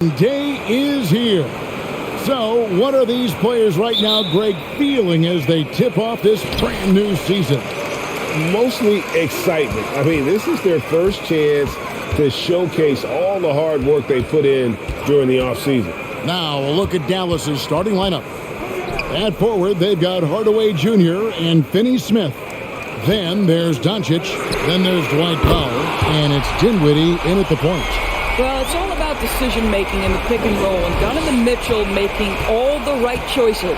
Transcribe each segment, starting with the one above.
Day is here. So what are these players right now, Greg, feeling as they tip off this brand new season? Mostly excitement. I mean, this is their first chance to showcase all the hard work they put in during the offseason. Now a look at Dallas's starting lineup. At forward, they've got Hardaway Jr. and Finney Smith. Then there's Doncic. Then there's Dwight Powell. And it's Dinwiddie in at the point. Well, it's all about decision-making in the pick and roll, and Donovan Mitchell making all the right choices.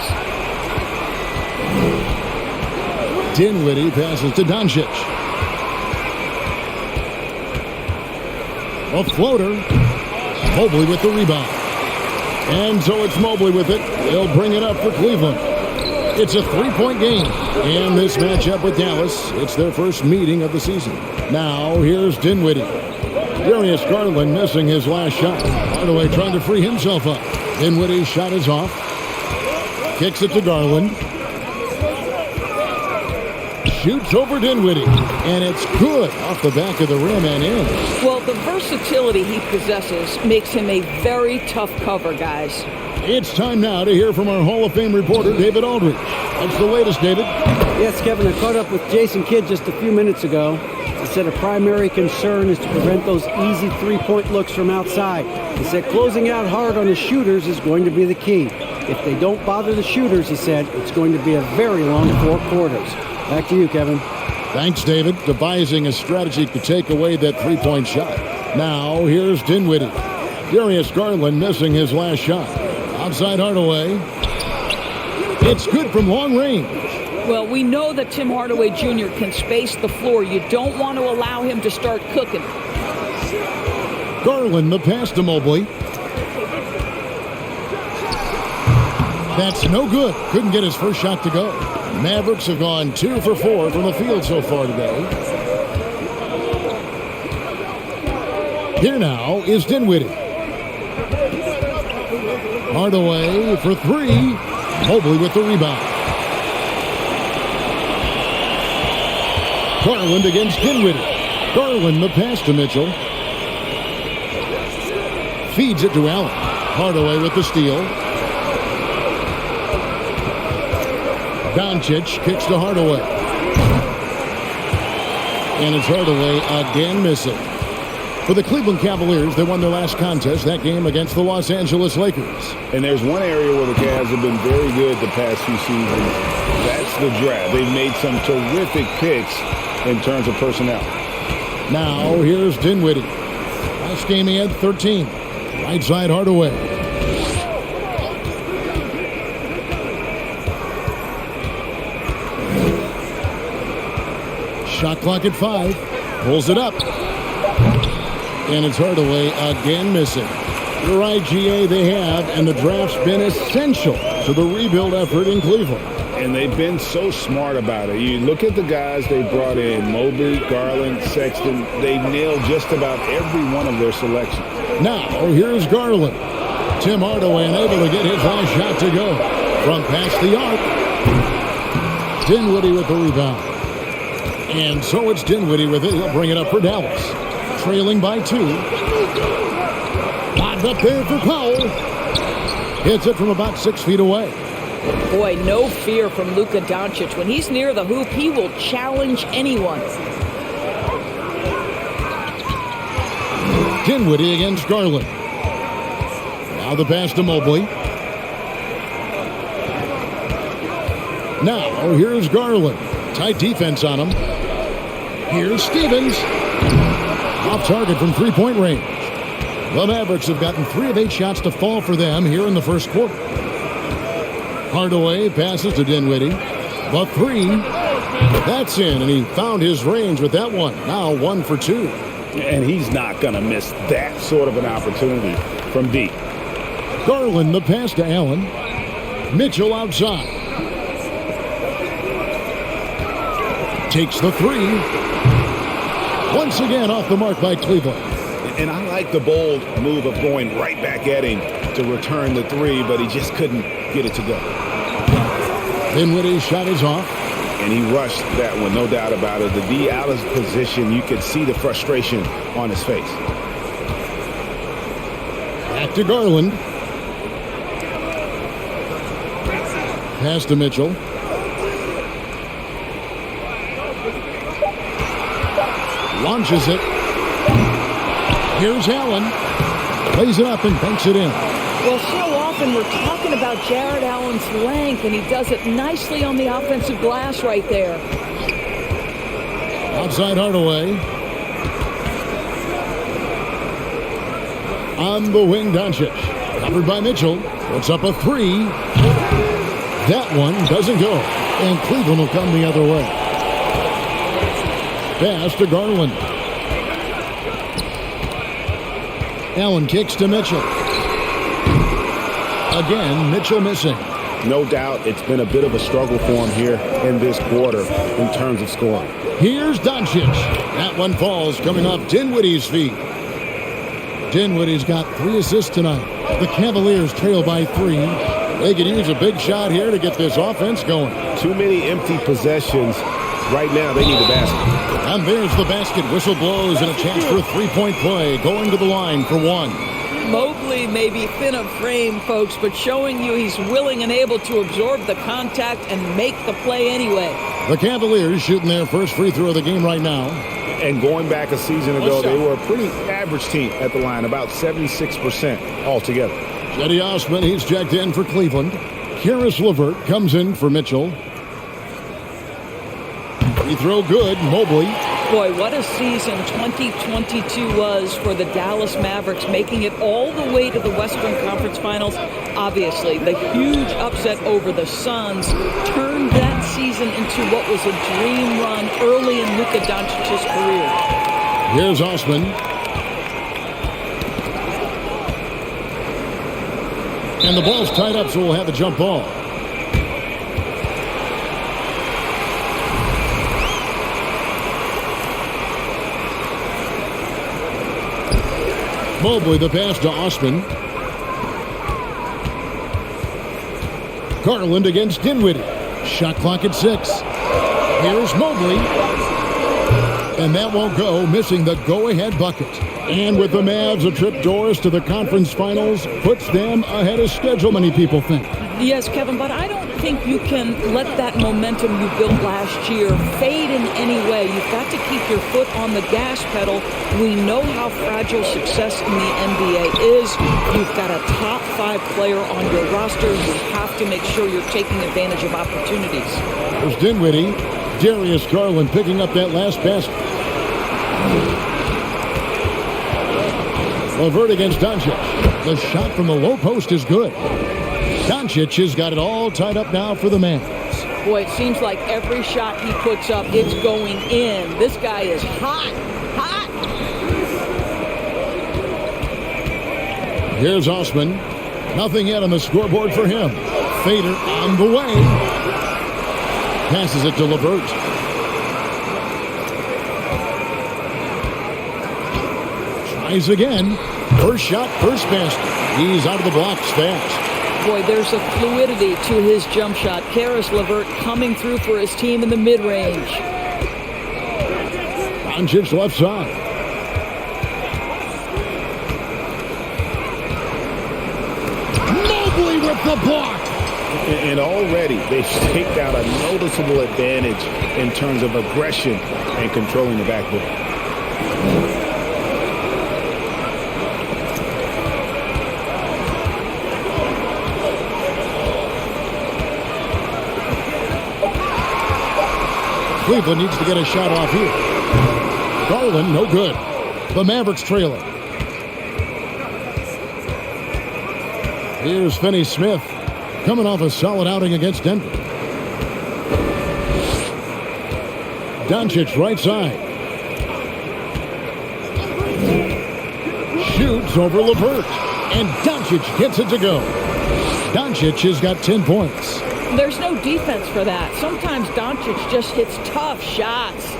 Dinwiddie passes to Doncic. A floater. Mobley with the rebound. And so it's Mobley with it. They'll bring it up for Cleveland. It's a three-point game. In this matchup with Dallas, it's their first meeting of the season. Now, here's Dinwiddie. Darius Garland missing his last shot. Hardaway trying to free himself up. Dinwiddie's shot is off. Kicks it to Garland. Shoots over Dinwiddie. And it's good off the back of the rim and in. Well, the versatility he possesses makes him a very tough cover, guys. It's time now to hear from our Hall of Fame reporter, David Aldridge. What's the latest, David? Yes, Kevin, I caught up with Jason Kidd just a few minutes ago. He said a primary concern is to prevent those easy three-point looks from outside. He said closing out hard on the shooters is going to be the key. If they don't bother the shooters, he said, it's going to be a very long 4 quarters. Back to you, Kevin. Thanks, David. Devising a strategy to take away that three-point shot. Now, here's Dinwiddie. Darius Garland missing his last shot. Outside Hardaway. It's good from long range. Well, we know that Tim Hardaway Jr. can space the floor. You don't want to allow him to start cooking. Garland, the pass to Mobley. That's no good. Couldn't get his first shot to go. Mavericks have gone 2 for 4 from the field so far today. Here now is Dinwiddie. Hardaway for 3. Mobley with the rebound. Garland against Dinwiddie. Garland the pass to Mitchell. Feeds it to Allen. Hardaway with the steal. Doncic kicks to Hardaway. And it's Hardaway again missing. For the Cleveland Cavaliers, they won their last contest, that game against the Los Angeles Lakers. And there's one area where the Cavs have been very good the past few seasons. That's the draft. They've made some terrific picks in terms of personnel. Now, here's Dinwiddie. Last game he had 13. Right side Hardaway. Shot clock at 5. Pulls it up. And it's Hardaway again missing. You're right, GA, they have, and the draft's been essential to the rebuild effort in Cleveland. And they've been so smart about it. You look at the guys they brought in, Mobley, Garland, Sexton. They've nailed just about every one of their selections. Now, here's Garland. Tim Hardaway unable to get his last shot to go. From past the arc. Dinwiddie with the rebound. And so it's Dinwiddie with it. He'll bring it up for Dallas. Trailing by 2. Lobbed up there for Powell. Hits it from about 6 feet away. Boy, no fear from Luka Doncic. When he's near the hoop, he will challenge anyone. Dinwiddie against Garland. Now the pass to Mobley. Now here's Garland. Tight defense on him. Here's Stevens. Off target from three-point range. The Mavericks have gotten 3 of 8 shots to fall for them here in the first quarter. Hardaway passes to Dinwiddie. The 3. That's in, and he found his range with that one. Now 1 for 2. And he's not going to miss that sort of an opportunity from deep. Garland the pass to Allen. Mitchell outside. Takes the 3. Once again off the mark by Cleveland. And I like the bold move of going right back at him to return the 3, but he just couldn't get it to go. Dinwiddie's shot is off. And he rushed that one, no doubt about it. The D out of position, you could see the frustration on his face. Back to Garland. Pass to Mitchell. Launches it. Here's Allen. Plays it up and banks it in. Well, so often we're talking about Jared Allen's length, and he does it nicely on the offensive glass right there. Outside Hardaway. On the wing, Doncic. Covered by Mitchell. Puts up a three. That one doesn't go. And Cleveland will come the other way. Pass to Garland. Allen kicks to Mitchell. Again, Mitchell missing. No doubt it's been a bit of a struggle for him here in this quarter in terms of scoring. Here's Doncic. That one falls coming off Dinwiddie's feet. Dinwiddie's got 3 assists tonight. The Cavaliers trail by 3. They could use a big shot here to get this offense going. Too many empty possessions. Right now, they need a basket. And there's the basket. Whistle blows and a chance for a three-point play. Going to the line for one. Mobley may be thin of frame, folks, but showing you he's willing and able to absorb the contact and make the play anyway. The Cavaliers shooting their first free throw of the game right now. And going back a season ago, they were a pretty average team at the line, about 76% altogether. Cedi Osman, he's checked in for Cleveland. Karis LeVert comes in for Mitchell. Free throw good, Mobley. Boy, what a season 2022 was for the Dallas Mavericks, making it all the way to the Western Conference Finals. Obviously, the huge upset over the Suns turned that season into what was a dream run early in Luka Doncic's career. Here's Osman. And the ball's tied up, so we'll have a jump ball. Mobley, the pass to Osman. Garland against Dinwiddie. Shot clock at 6. Here's Mobley. And that won't go, missing the go-ahead bucket. And with the Mavs, a trip doors to the conference finals puts them ahead of schedule, many people think. Yes, Kevin, but I don't think you can let that momentum you built last year fade in any way. You've got to keep your foot on the gas pedal. We know how fragile success in the NBA is. You've got a top 5 player on your roster. You have to make sure you're taking advantage of opportunities. There's Dinwiddie. Darius Garland picking up that last basket. LeVert against Doncic. The shot from the low post is good. Doncic has got it all tied up now for the Mavs. Boy, it seems like every shot he puts up, it's going in. This guy is hot, hot. Here's Osman. Nothing yet on the scoreboard for him. Fader on the way. Passes it to LeVert. Tries again. First shot, first basket. He's out of the blocks fast. Boy, there's a fluidity to his jump shot. Karis LeVert coming through for his team in the mid-range. Doncic left side. Mobley with the block. And already they've staked out a noticeable advantage in terms of aggression and controlling the backboard. Cleveland needs to get a shot off here. Garland, no good. The Mavericks trailing. Here's Finney-Smith coming off a solid outing against Denver. Doncic right side. Shoots over LeVert. And Doncic gets it to go. Doncic has got 10 points. There's no defense for that. Sometimes Doncic just hits tough shots.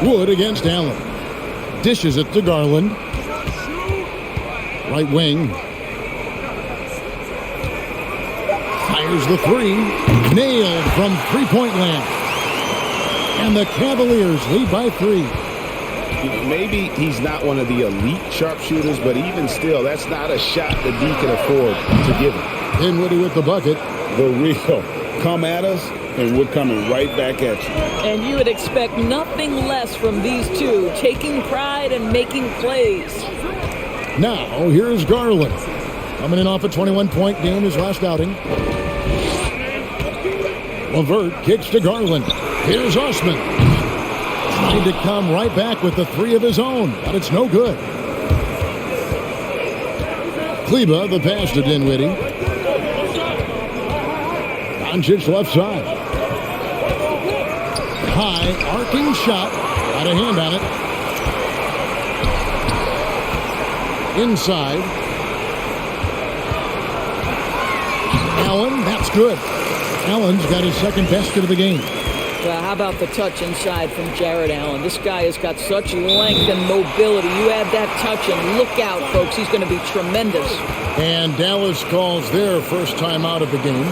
Wood against Allen. Dishes it to Garland. Right wing. Fires the three. Nailed from three-point land. And the Cavaliers lead by 3. Maybe he's not one of the elite sharpshooters, but even still, that's not a shot that D can afford to give him. Dinwiddie with the bucket. The real come at us, and we're coming right back at you. And you would expect nothing less from these two, taking pride and making plays. Now, here's Garland. Coming in off a 21-point game his last outing. LeVert kicks to Garland. Here's Osman. Trying to come right back with the three of his own, but it's no good. Kleba, the pass to Dinwiddie. Doncic left side. High, arcing shot. Got a hand on it. Inside. Allen, that's good. Allen's got his second basket of the game. Well, how about the touch inside from Jared Allen? This guy has got such length and mobility. You add that touch and look out, folks. He's going to be tremendous. And Dallas calls their first time out of the game.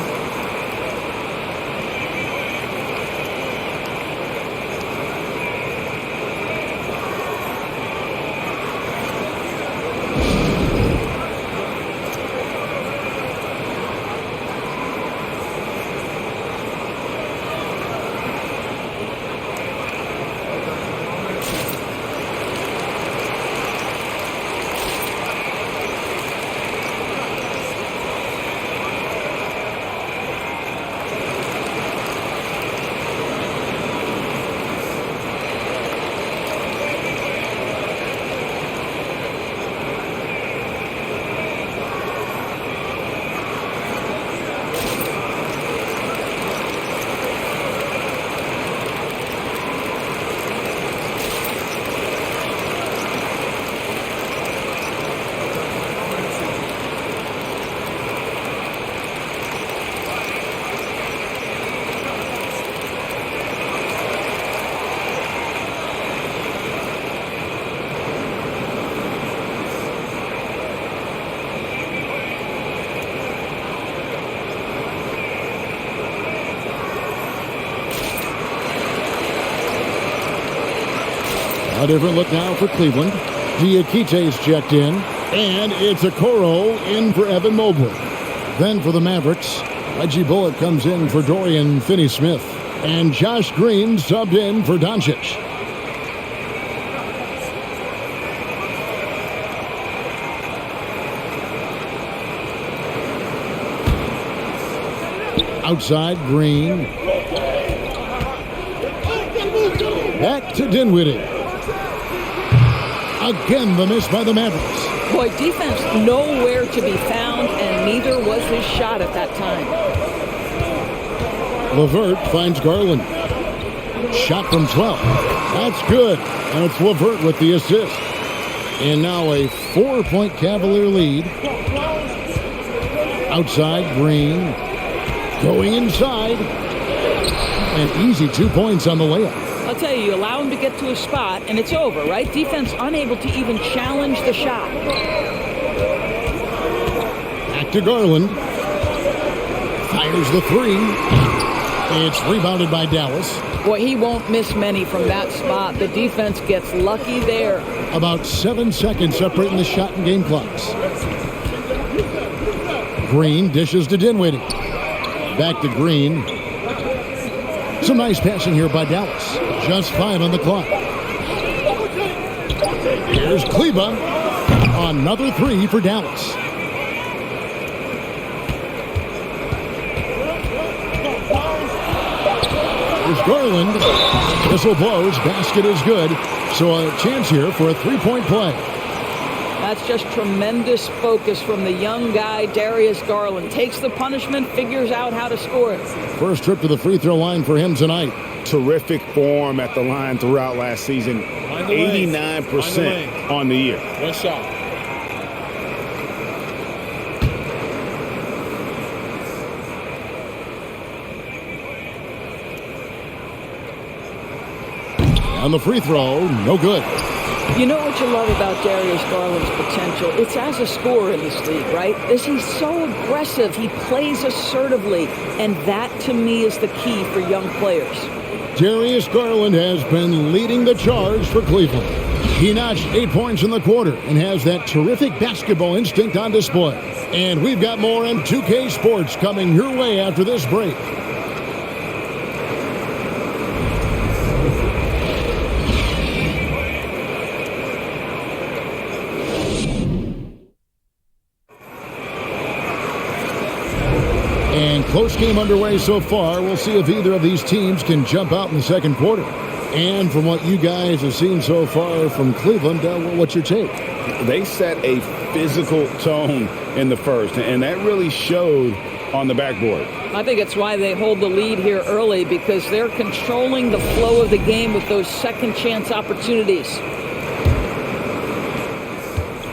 A different look now for Cleveland. Diakite's checked in. And it's a Okoro in for Evan Mobley. Then for the Mavericks, Reggie Bullock comes in for Dorian Finney-Smith. And Josh Green subbed in for Doncic. Outside, Green. Back to Dinwiddie. Again, the miss by the Mavericks. Boy, defense nowhere to be found, and neither was his shot at that time. LeVert finds Garland. Shot from 12. That's good. And it's LeVert with the assist. And now a 4-point Cavalier lead. Outside, Green. Going inside. And easy 2 points on the layup. I'll tell you allow him to get to a spot, and it's over, right? Defense unable to even challenge the shot. Back to Garland. Fires the three. It's rebounded by Dallas. Boy, he won't miss many from that spot. The defense gets lucky there. About 7 seconds separating the shot and game clocks. Green dishes to Dinwiddie. Back to Green. Some nice passing here by Dallas. Just 5 on the clock. Here's Kleba. Another 3 for Dallas. Here's Garland. Whistle blows. Basket is good. So a chance here for a 3-point play. That's just tremendous focus from the young guy, Darius Garland. Takes the punishment, figures out how to score it. First trip to the free throw line for him tonight. Terrific form at the line throughout last season. 89% on the year. One shot. On the free throw, no good. You know what you love about Darius Garland's potential? It's as a scorer in this league, right? Is he's so aggressive. He plays assertively, and that, to me, is the key for young players. Darius Garland has been leading the charge for Cleveland. He notched 8 points in the quarter and has that terrific basketball instinct on display. And we've got more in 2K Sports coming your way after this break. And close game underway so far. We'll see if either of these teams can jump out in the second quarter. And from what you guys have seen so far from Cleveland, what's your take? They set a physical tone in the first, and that really showed on the backboard. I think it's why they hold the lead here early, because they're controlling the flow of the game with those second chance opportunities.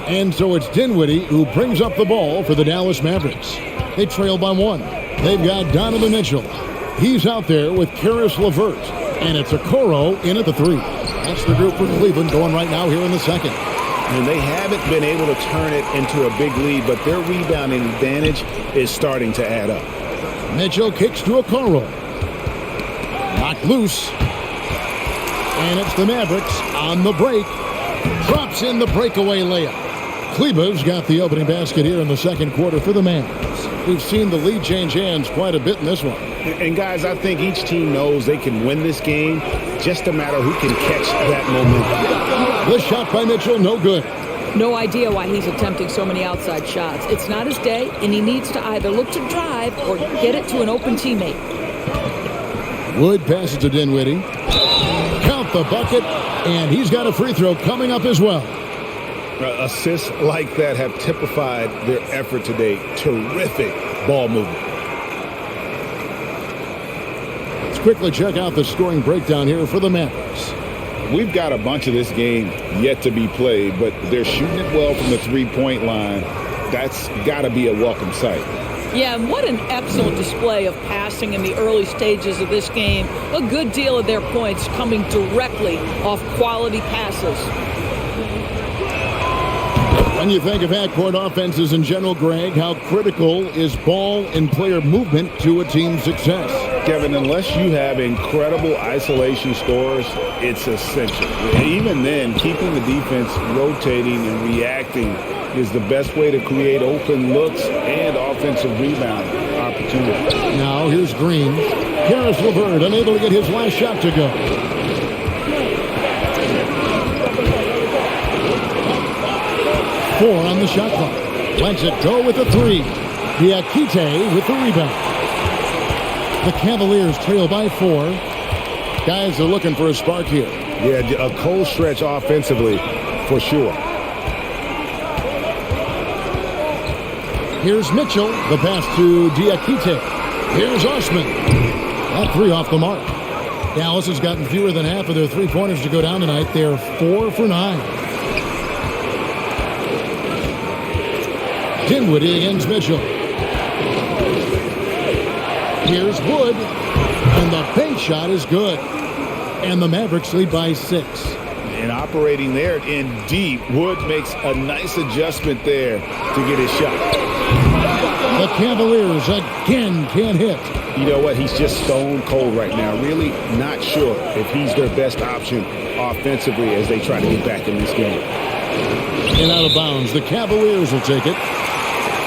And so it's Dinwiddie who brings up the ball for the Dallas Mavericks. They trail by 1. They've got Donovan Mitchell. He's out there with Karis LeVert. And it's Okoro in at the 3. That's the group for Cleveland going right now here in the second. And they haven't been able to turn it into a big lead, but their rebounding advantage is starting to add up. Mitchell kicks to Okoro. Knocked loose. And it's the Mavericks on the break. Drops in the breakaway layup. Kleba's got the opening basket here in the second quarter for the Mavs. We've seen the lead change hands quite a bit in this one. And guys, I think each team knows they can win this game. Just a matter who can catch that momentum. The shot by Mitchell, no good. No idea why he's attempting so many outside shots. It's not his day, and he needs to either look to drive or get it to an open teammate. Wood passes to Dinwiddie. Count the bucket, and he's got a free throw coming up as well. Assists like that have typified their effort today. Terrific ball movement. Let's quickly check out the scoring breakdown here for the Mavericks. We've got a bunch of this game yet to be played, but they're shooting it well from the three-point line. That's got to be a welcome sight. Yeah, and what an excellent display of passing in the early stages of this game. A good deal of their points coming directly off quality passes. When you think of half-court offenses in general, Greg, how critical is ball and player movement to a team's success? Kevin, unless you have incredible isolation scores, it's essential. Even then, keeping the defense rotating and reacting is the best way to create open looks and offensive rebound opportunities. Now here's Green. Karis LeVert unable to get his last shot to go. Four on the shot clock. Lets it go with a 3. Diakite with the rebound. The Cavaliers trail by 4. Guys are looking for a spark here. Yeah, a cold stretch offensively for sure. Here's Mitchell. The pass to Diakite. Here's Osman. That 3 off the mark. Dallas has gotten fewer than half of their three-pointers to go down tonight. They're 4 for 9. Dinwiddie against Mitchell. Here's Wood. And the bank shot is good. And the Mavericks lead by 6. And operating there in deep, Wood makes a nice adjustment there to get his shot. The Cavaliers again can't hit. You know what? He's just stone cold right now. Really not sure if he's their best option offensively as they try to get back in this game. And out of bounds, the Cavaliers will take it.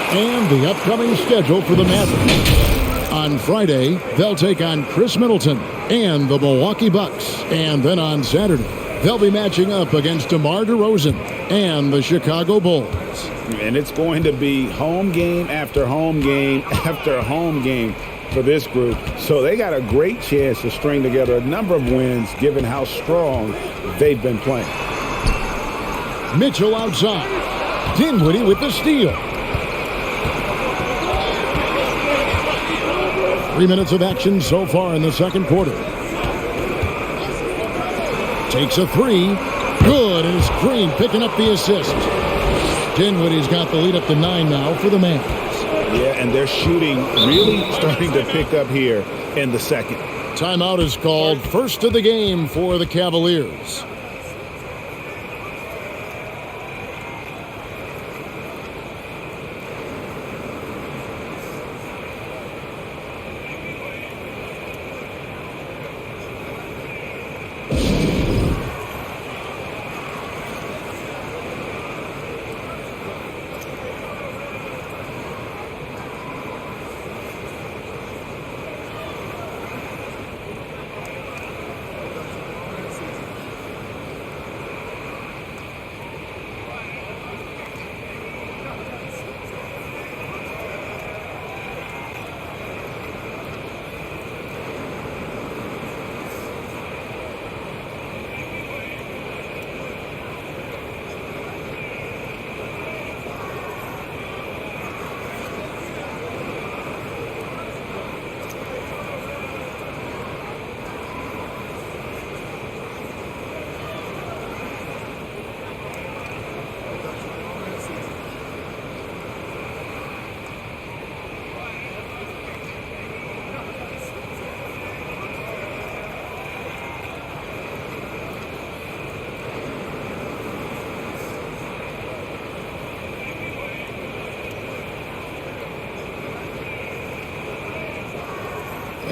And the upcoming schedule for the Mavericks. On Friday, they'll take on Chris Middleton and the Milwaukee Bucks. And then on Saturday, they'll be matching up against DeMar DeRozan and the Chicago Bulls. And it's going to be home game after home game after home game for this group. So they got a great chance to string together a number of wins given how strong they've been playing. Mitchell outside. Dinwiddie with the steal. 3 minutes of action so far in the second quarter. Takes a 3. Good, and it's Green picking up the assist. Dinwiddie's got the lead up to 9 now for the Mavs. Yeah, and they're shooting really starting to pick up here in the second. Timeout is called. First of the game for the Cavaliers.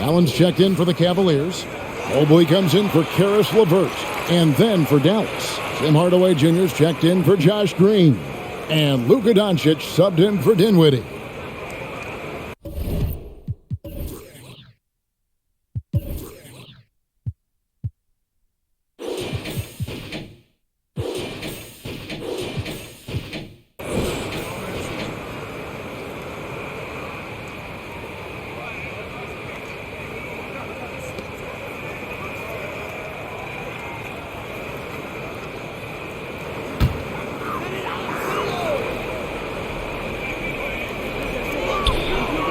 Allen's checked in for the Cavaliers. Mobley comes in for Karis LeVert. And then for Dallas, Tim Hardaway Jr.'s checked in for Josh Green. And Luka Doncic subbed in for Dinwiddie.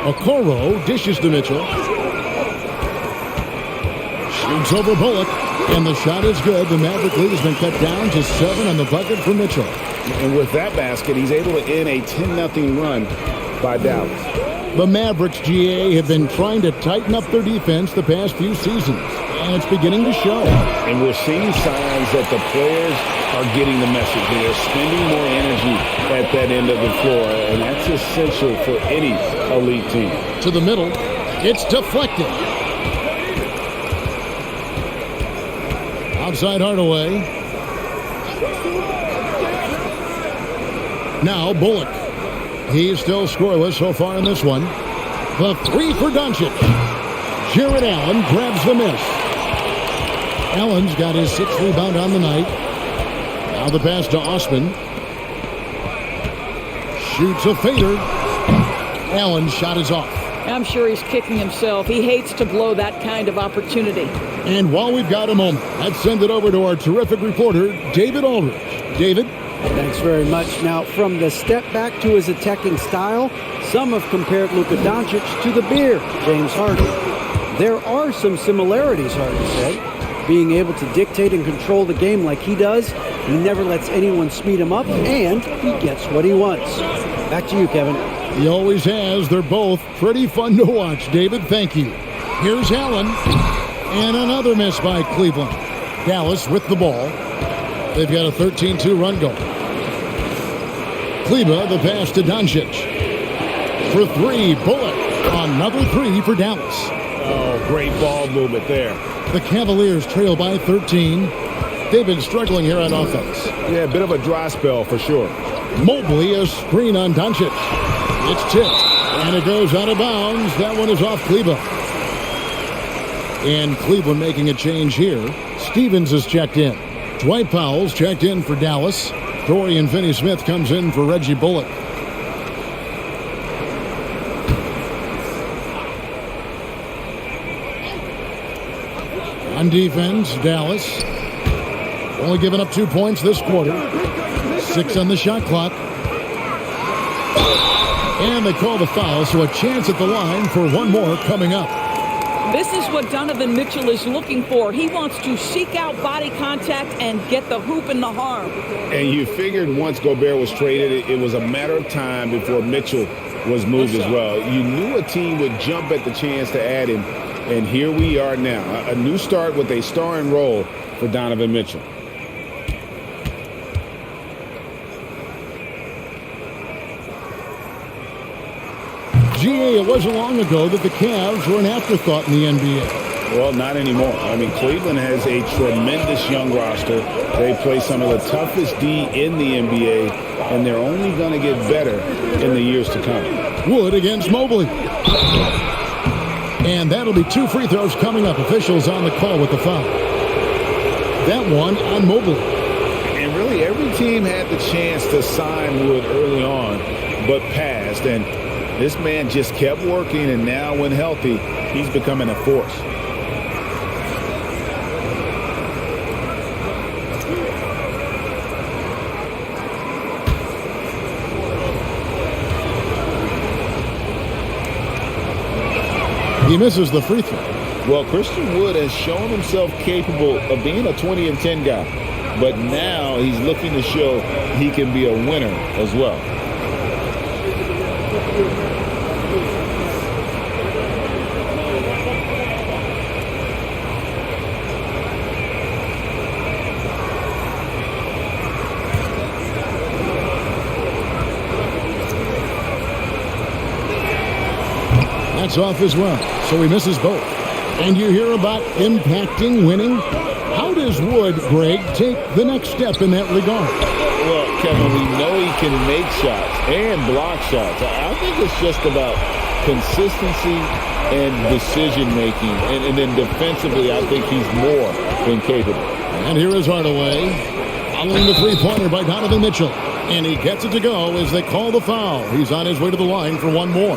Okoro dishes to Mitchell. Shoots over Bullock. And the shot is good. The Maverick lead has been cut down to 7 on the bucket for Mitchell. And with that basket, he's able to end a 10-0 run by Dallas. The Mavericks, GA, have been trying to tighten up their defense the past few seasons. And it's beginning to show. And we're seeing signs that the players are getting the message. They are spending more energy at that end of the floor, and that's essential for any elite team. To the middle. It's deflected. Outside Hardaway. Now Bullock. He's still scoreless so far in this one. The three for Doncic. Jared Allen grabs the miss. Allen's got his 6th rebound on the night. Now the pass to Osman. Shoots a fader. Allen's shot is off. I'm sure he's kicking himself. He hates to blow that kind of opportunity. And while we've got a moment, let's send it over to our terrific reporter, David Aldridge. David? Thanks very much. Now, from the step back to his attacking style, some have compared Luka Doncic to the bear, James Harden. There are some similarities, Harden said. Being able to dictate and control the game like he does, he never lets anyone speed him up, and he gets what he wants. Back to you, Kevin. He always has. They're both pretty fun to watch, David. Thank you. Here's Allen. And another miss by Cleveland. Dallas with the ball. They've got a 13-2 run going. Kleba, the pass to Doncic. For 3, Bullock. Another 3 for Dallas. Oh, great ball movement there. The Cavaliers trail by 13. They've been struggling here on offense. Yeah, a bit of a dry spell for sure. Mobley, a screen on Doncic. It's tipped, and it goes out of bounds. That one is off Kleba. And Cleveland making a change here. Stevens is checked in. Dwight Powell's checked in for Dallas. Dorian Finney-Smith comes in for Reggie Bullock. On defense, Dallas only giving up 2 points this quarter. 6 on the shot clock. And they call the foul, so a chance at the line for one more coming up. This is what Donovan Mitchell is looking for. He wants to seek out body contact and get the hoop and the harm. And you figured once Gobert was traded, it was a matter of time before Mitchell was moved as well. You knew a team would jump at the chance to add him, and here we are now. A new start with a starring role for Donovan Mitchell. GA, it wasn't long ago that the Cavs were an afterthought in the NBA. Well, not anymore. I mean, Cleveland has a tremendous young roster. They play some of the toughest D in the NBA, and they're only going to get better in the years to come. Wood against Mobley. And that'll be 2 free throws coming up. Officials on the call with the foul. That one on Mobley. And really, every team had the chance to sign Wood early on, but passed. And this man just kept working, and now when healthy, he's becoming a force. He misses the free throw. Well, Christian Wood has shown himself capable of being a 20 and 10 guy, but now he's looking to show he can be a winner as well. That's off as well, so he misses both. And you hear about impacting winning. How does Wood, Greg, take the next step in that regard? Well, Kevin, we know he can make shots and block shots. I think it's just about consistency and decision-making. And then defensively, I think he's more than capable. And here is Hardaway, following the three-pointer by Donovan Mitchell. And he gets it to go as they call the foul. He's on his way to the line for one more.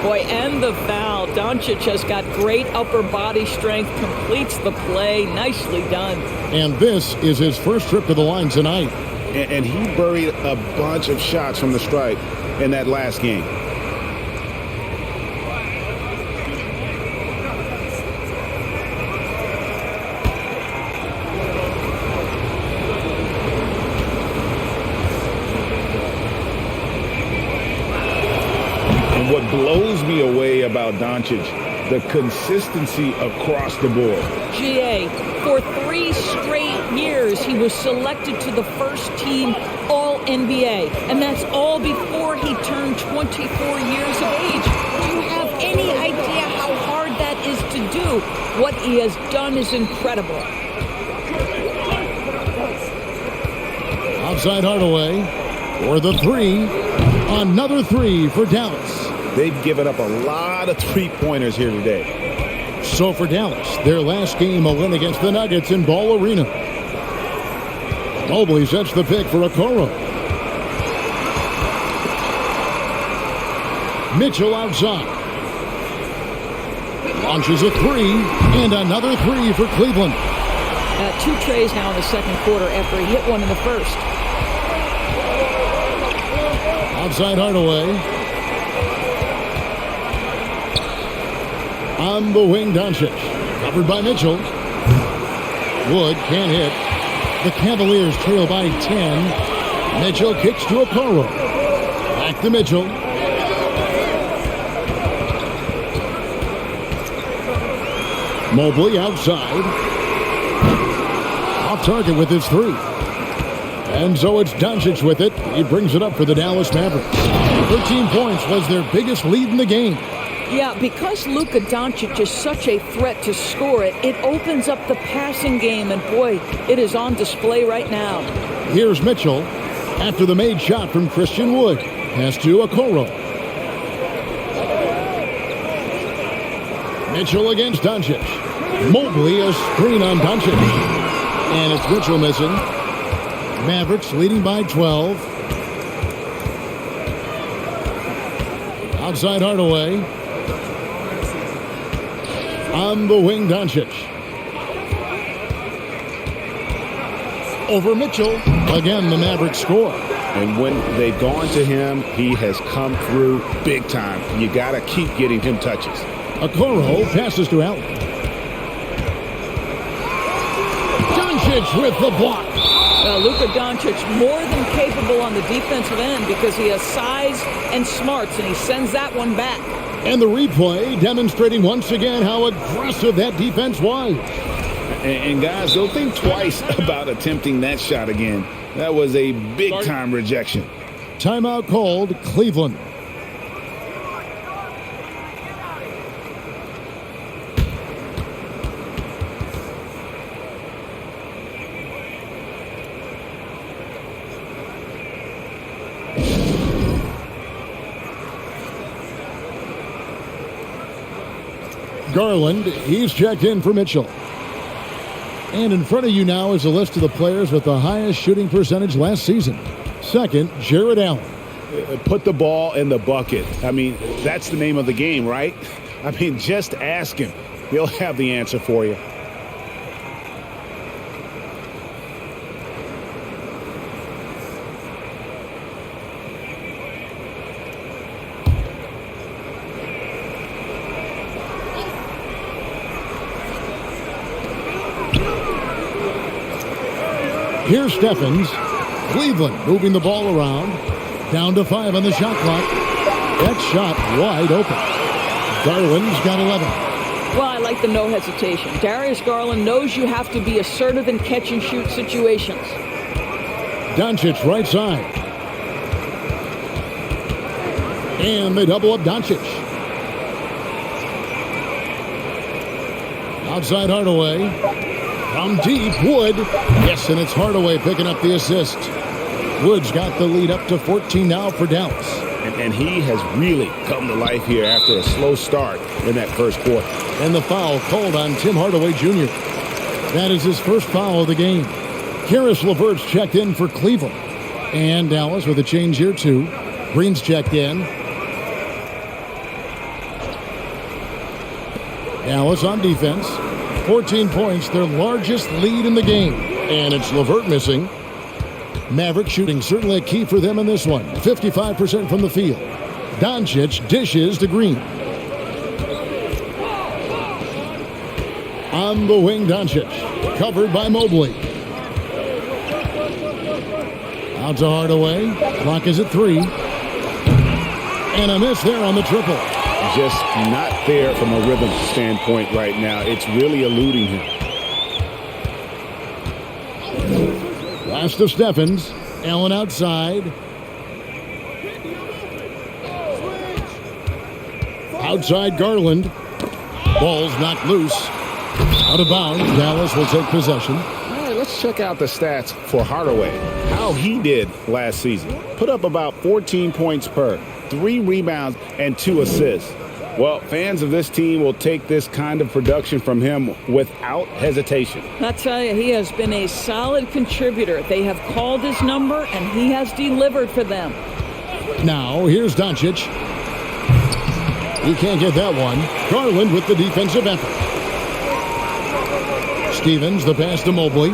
Boy, and the foul. Doncic has got great upper body strength, completes the play. Nicely done. And this is his first trip to the line tonight. And he buried a bunch of shots from the stripe in that last game. And what blows me away about Doncic, the consistency across the board. GA, for 3 straight years, he was selected to the first team All-NBA. And that's all before he turned 24 years of age. Do you have any idea how hard that is to do? What he has done is incredible. Outside Hardaway for the three. Another three for Dallas. They've given up a lot of three-pointers here today. So for Dallas, their last game a win against the Nuggets in Ball Arena. Mobley sets the pick for Okoro. Mitchell outside. Launches a three, and another three for Cleveland. 2 trays now in the second quarter after he hit one in the first. Outside Hardaway. On the wing, Doncic. Covered by Mitchell. Wood can't hit. The Cavaliers trail by 10. Mitchell kicks to Okoro. Back to Mitchell. Mobley outside. Off target with his three. And so it's Doncic with it. He brings it up for the Dallas Mavericks. 13 points was their biggest lead in the game. Yeah, because Luka Doncic is such a threat to score it, it opens up the passing game, and boy, it is on display right now. Here's Mitchell after the made shot from Christian Wood. Pass to Okoro. Mitchell against Doncic. Mobley a screen on Doncic. And it's Mitchell missing. Mavericks leading by 12. Outside Hardaway. On the wing, Doncic. Over Mitchell. Again, the Mavericks score. And when they've gone to him, he has come through big time. You got to keep getting him touches. Okoro passes to Allen. Doncic with the block. Luka Doncic more than capable on the defensive end because he has size and smarts, and he sends that one back. And the replay demonstrating once again how aggressive that defense was. And guys, don't think twice about attempting that shot again. That was a big-time rejection. Timeout called, Cleveland. Garland, he's checked in for Mitchell. And in front of you now is a list of the players with the highest shooting percentage last season. Second, Jared Allen. Put the ball in the bucket. I mean, that's the name of the game, right? I mean, just ask him. He'll have the answer for you. Here's Stephens. Cleveland moving the ball around. Down to 5 on the shot clock. That shot wide open. Garland's got 11. Well, I like the no hesitation. Darius Garland knows you have to be assertive in catch-and-shoot situations. Doncic right side. And they double up Doncic. Outside Hardaway. From deep, Wood. Yes, and it's Hardaway picking up the assist. Wood's got the lead up to 14 now for Dallas. And he has really come to life here after a slow start in that first quarter. And the foul called on Tim Hardaway Jr. That is his first foul of the game. Karis LeVert's checked in for Cleveland. And Dallas with a change here too. Green's checked in. Dallas on defense. 14 points, their largest lead in the game. And it's LeVert missing. Mavericks shooting certainly a key for them in this one. 55% from the field. Doncic dishes to Green. On the wing, Doncic. Covered by Mobley. Out to Hardaway. Clock is at 3. And a miss there on the triple. Just not there from a rhythm standpoint right now. It's really eluding him. Last of Steffens. Allen outside. Outside Garland. Ball's knocked loose. Out of bounds. Dallas will take possession. All right, let's check out the stats for Hardaway. How he did last season. Put up about 14 points per, 3 rebounds, and 2 assists. Well, fans of this team will take this kind of production from him without hesitation. I tell you, he has been a solid contributor. They have called his number, and he has delivered for them. Now, here's Doncic. He can't get that one. Garland with the defensive effort. Stevens, the pass to Mobley.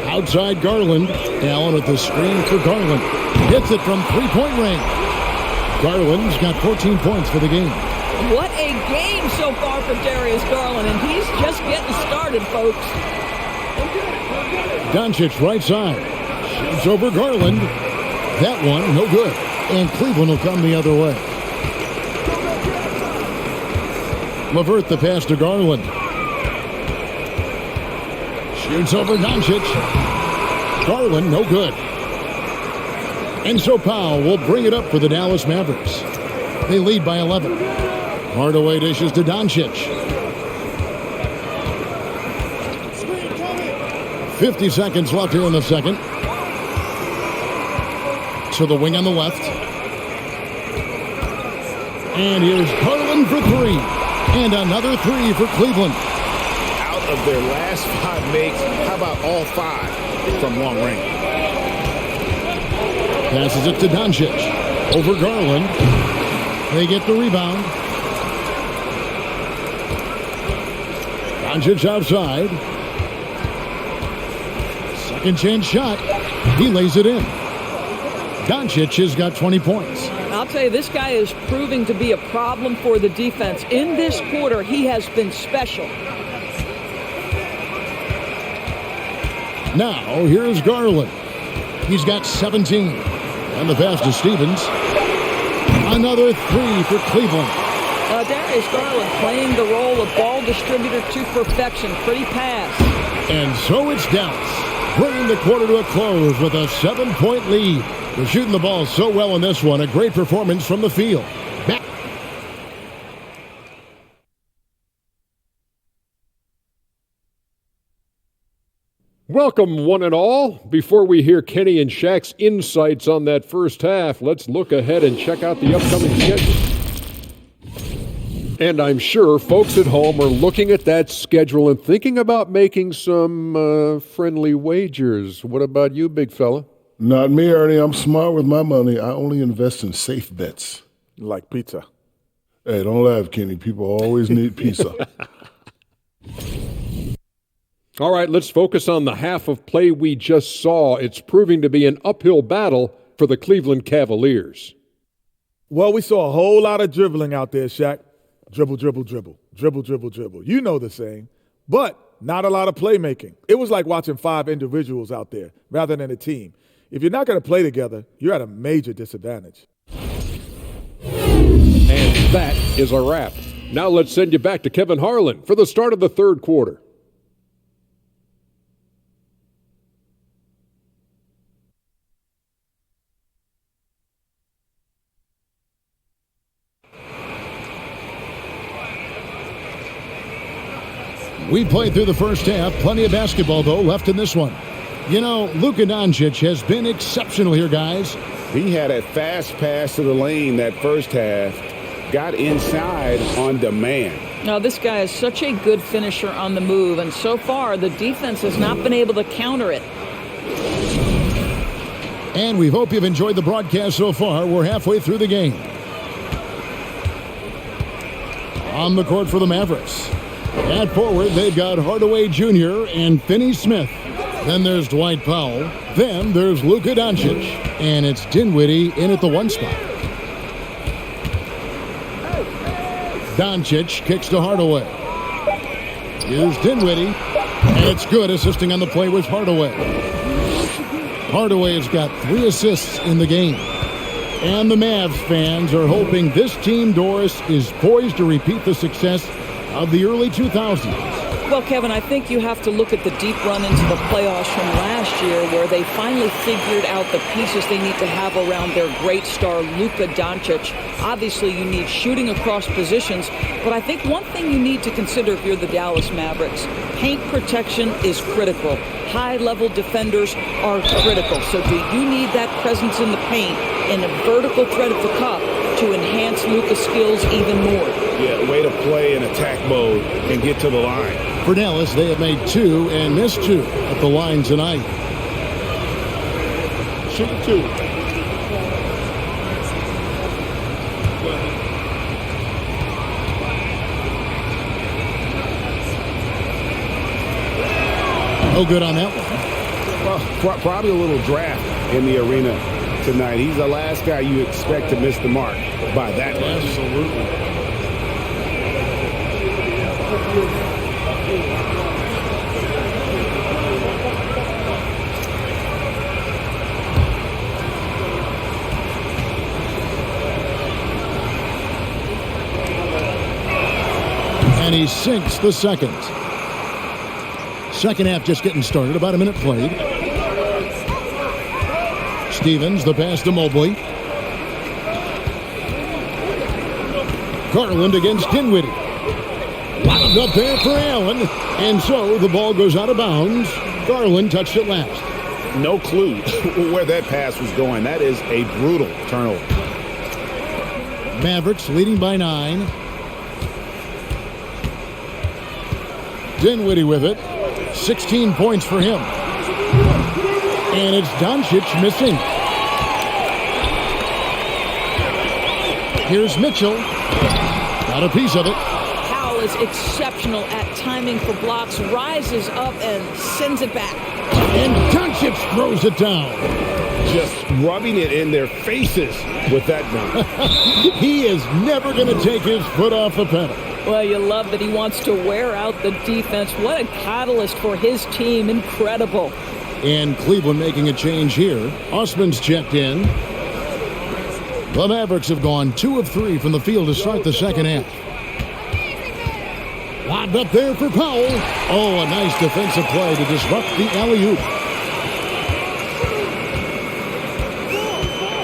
Outside Garland. Allen with the screen for Garland. Hits it from three-point range. Garland's got 14 points for the game. What a game so far for Darius Garland, and he's just getting started, folks. Doncic right side. Shoots over Garland. That one, no good. And Cleveland will come the other way. LeVert the pass to Garland. Shoots over Doncic. Garland, no good. And so Powell will bring it up for the Dallas Mavericks. They lead by 11. Hardaway dishes to Doncic. 50 seconds left here in the second. To the wing on the left. And here's Garland for 3. And another 3 for Cleveland. Out of their last 5 makes, how about all 5 from long range? Passes it to Doncic. Over Garland. They get the rebound. Doncic outside. Second chance shot. He lays it in. Doncic has got 20 points. I'll tell you, this guy is proving to be a problem for the defense. In this quarter, he has been special. Now, here's Garland. He's got 17. And the pass to Stevens. Another 3 for Cleveland. Darius Garland playing the role of ball distributor to perfection. Pretty pass. And so it's Dallas, bringing the quarter to a close with a 7-point lead. They're shooting the ball so well in this one. A great performance from the field. Back. Welcome, one and all. Before we hear Kenny and Shaq's insights on that first half, let's look ahead and check out the upcoming schedule. And I'm sure folks at home are looking at that schedule and thinking about making some friendly wagers. What about you, big fella? Not me, Ernie. I'm smart with my money. I only invest in safe bets. Like pizza. Hey, don't laugh, Kenny. People always need pizza. All right, let's focus on the half of play we just saw. It's proving to be an uphill battle for the Cleveland Cavaliers. Well, we saw a whole lot of dribbling out there, Shaq. Dribble, dribble, dribble. Dribble, dribble, dribble. You know the saying. But not a lot of playmaking. It was like watching 5 individuals out there rather than a team. If you're not going to play together, you're at a major disadvantage. And that is a wrap. Now let's send you back to Kevin Harlan for the start of the third quarter. We played through the first half. Plenty of basketball, though, left in this one. You know, Luka Doncic has been exceptional here, guys. He had a fast pass to the lane that first half. Got inside on demand. Now, this guy is such a good finisher on the move, and so far the defense has not been able to counter it. And we hope you've enjoyed the broadcast so far. We're halfway through the game. On the court for the Mavericks. At forward, they've got Hardaway Jr. and Finney Smith. Then there's Dwight Powell. Then there's Luka Doncic. And it's Dinwiddie in at the 1 spot. Doncic kicks to Hardaway. Here's Dinwiddie. And it's good. Assisting on the play was Hardaway. Hardaway has got 3 assists in the game. And the Mavs fans are hoping this team, Doris, is poised to repeat the success of the early 2000s. Well, Kevin, I think you have to look at the deep run into the playoffs from last year where they finally figured out the pieces they need to have around their great star, Luka Doncic. Obviously, you need shooting across positions, but I think one thing you need to consider if you're the Dallas Mavericks, paint protection is critical. High-level defenders are critical. So do you need that presence in the paint and a vertical threat at the cup to enhance Luka's skills even more? Yeah, way to play in attack mode and get to the line. For Dallas, they have made 2 and missed 2 at the line tonight. Shoot 2. No good on that one. Well, probably a little draft in the arena tonight. He's the last guy you expect to miss the mark by that much. Absolutely. And he sinks the second. Second half just getting started. About a minute played. Stevens, the pass to Mobley. Garland against Dinwiddie. Wound up there for Allen. And so the ball goes out of bounds. Garland touched it last. No clue where that pass was going. That is a brutal turnover. Mavericks leading by 9. Dinwiddie with it. 16 points for him. And it's Doncic missing. Here's Mitchell. Got a piece of it. Powell is exceptional at timing for blocks, rises up and sends it back. And Doncic throws it down. Just rubbing it in their faces with that dunk. He is never going to take his foot off the pedal. Well, you love that he wants to wear out the defense. What a catalyst for his team. Incredible. And Cleveland making a change here. Osman's checked in. The Mavericks have gone 2 of 3 from the field to start the second half. Lobbed up there for Powell. Oh, a nice defensive play to disrupt the alley-oop.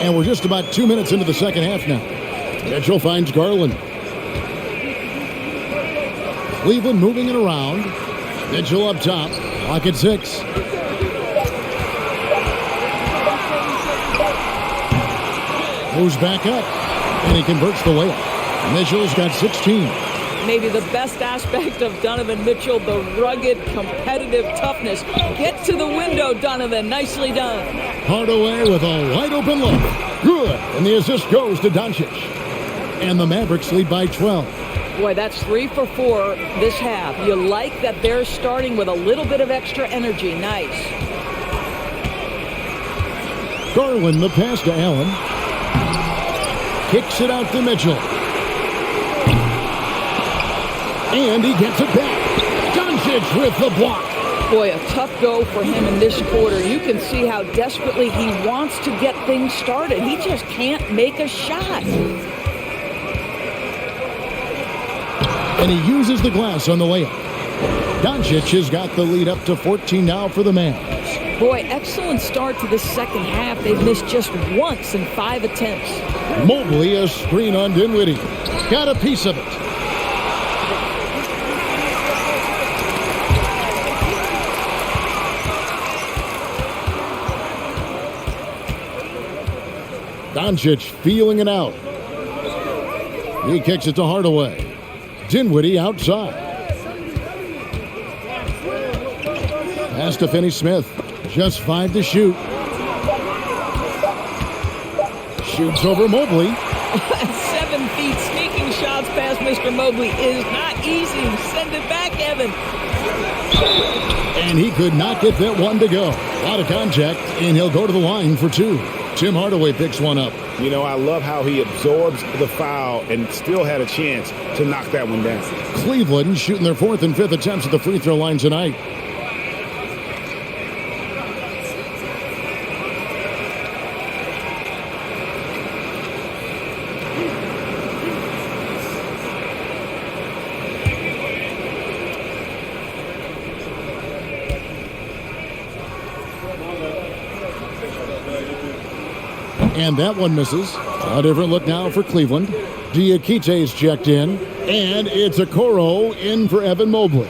And we're just about 2 minutes into the second half now. Mitchell finds Garland. Cleveland moving it around. Mitchell up top. Clock at 6. Moves back up. And he converts the layup. Mitchell's got 16. Maybe the best aspect of Donovan Mitchell, the rugged, competitive toughness. Get to the window, Donovan. Nicely done. Hardaway with a wide open look. Good. And the assist goes to Doncic. And the Mavericks lead by 12. Boy, that's 3 for 4 this half. You like that they're starting with a little bit of extra energy. Nice. Garland, the pass to Allen. Kicks it out to Mitchell. And he gets it back. Doncic with the block. Boy, a tough go for him in this quarter. You can see how desperately he wants to get things started. He just can't make a shot. And he uses the glass on the layup. Doncic has got the lead up to 14 now for the Mavs. Boy, excellent start to the second half. They've missed just once in 5 attempts. Mobley, a screen on Dinwiddie. Got a piece of it. Doncic feeling it out. He kicks it to Hardaway. Dinwiddie outside. Pass to Finney-Smith. Just 5 to shoot. Shoots over Mobley. 7 feet sneaking shots past Mr. Mobley is not easy. Send it back, Evan. And he could not get that one to go. A lot of contact, and he'll go to the line for 2. Tim Hardaway picks one up. You know, I love how he absorbs the foul and still had a chance to knock that one down. Cleveland shooting their 4th and 5th attempts at the free throw line tonight. And that one misses. A different look now for Cleveland. Diakite's checked in. And it's Okoro in for Evan Mobley.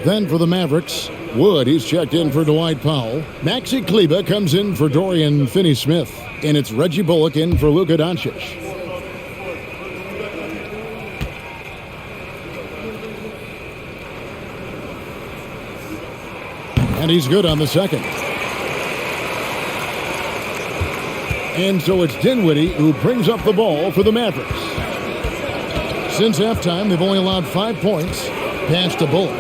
Then for the Mavericks, Wood, he's checked in for Dwight Powell. Maxi Kleber comes in for Dorian Finney-Smith. And it's Reggie Bullock in for Luka Doncic. And he's good on the second. And so it's Dinwiddie who brings up the ball for the Mavericks. Since halftime, they've only allowed 5 points. Pass to Bullock.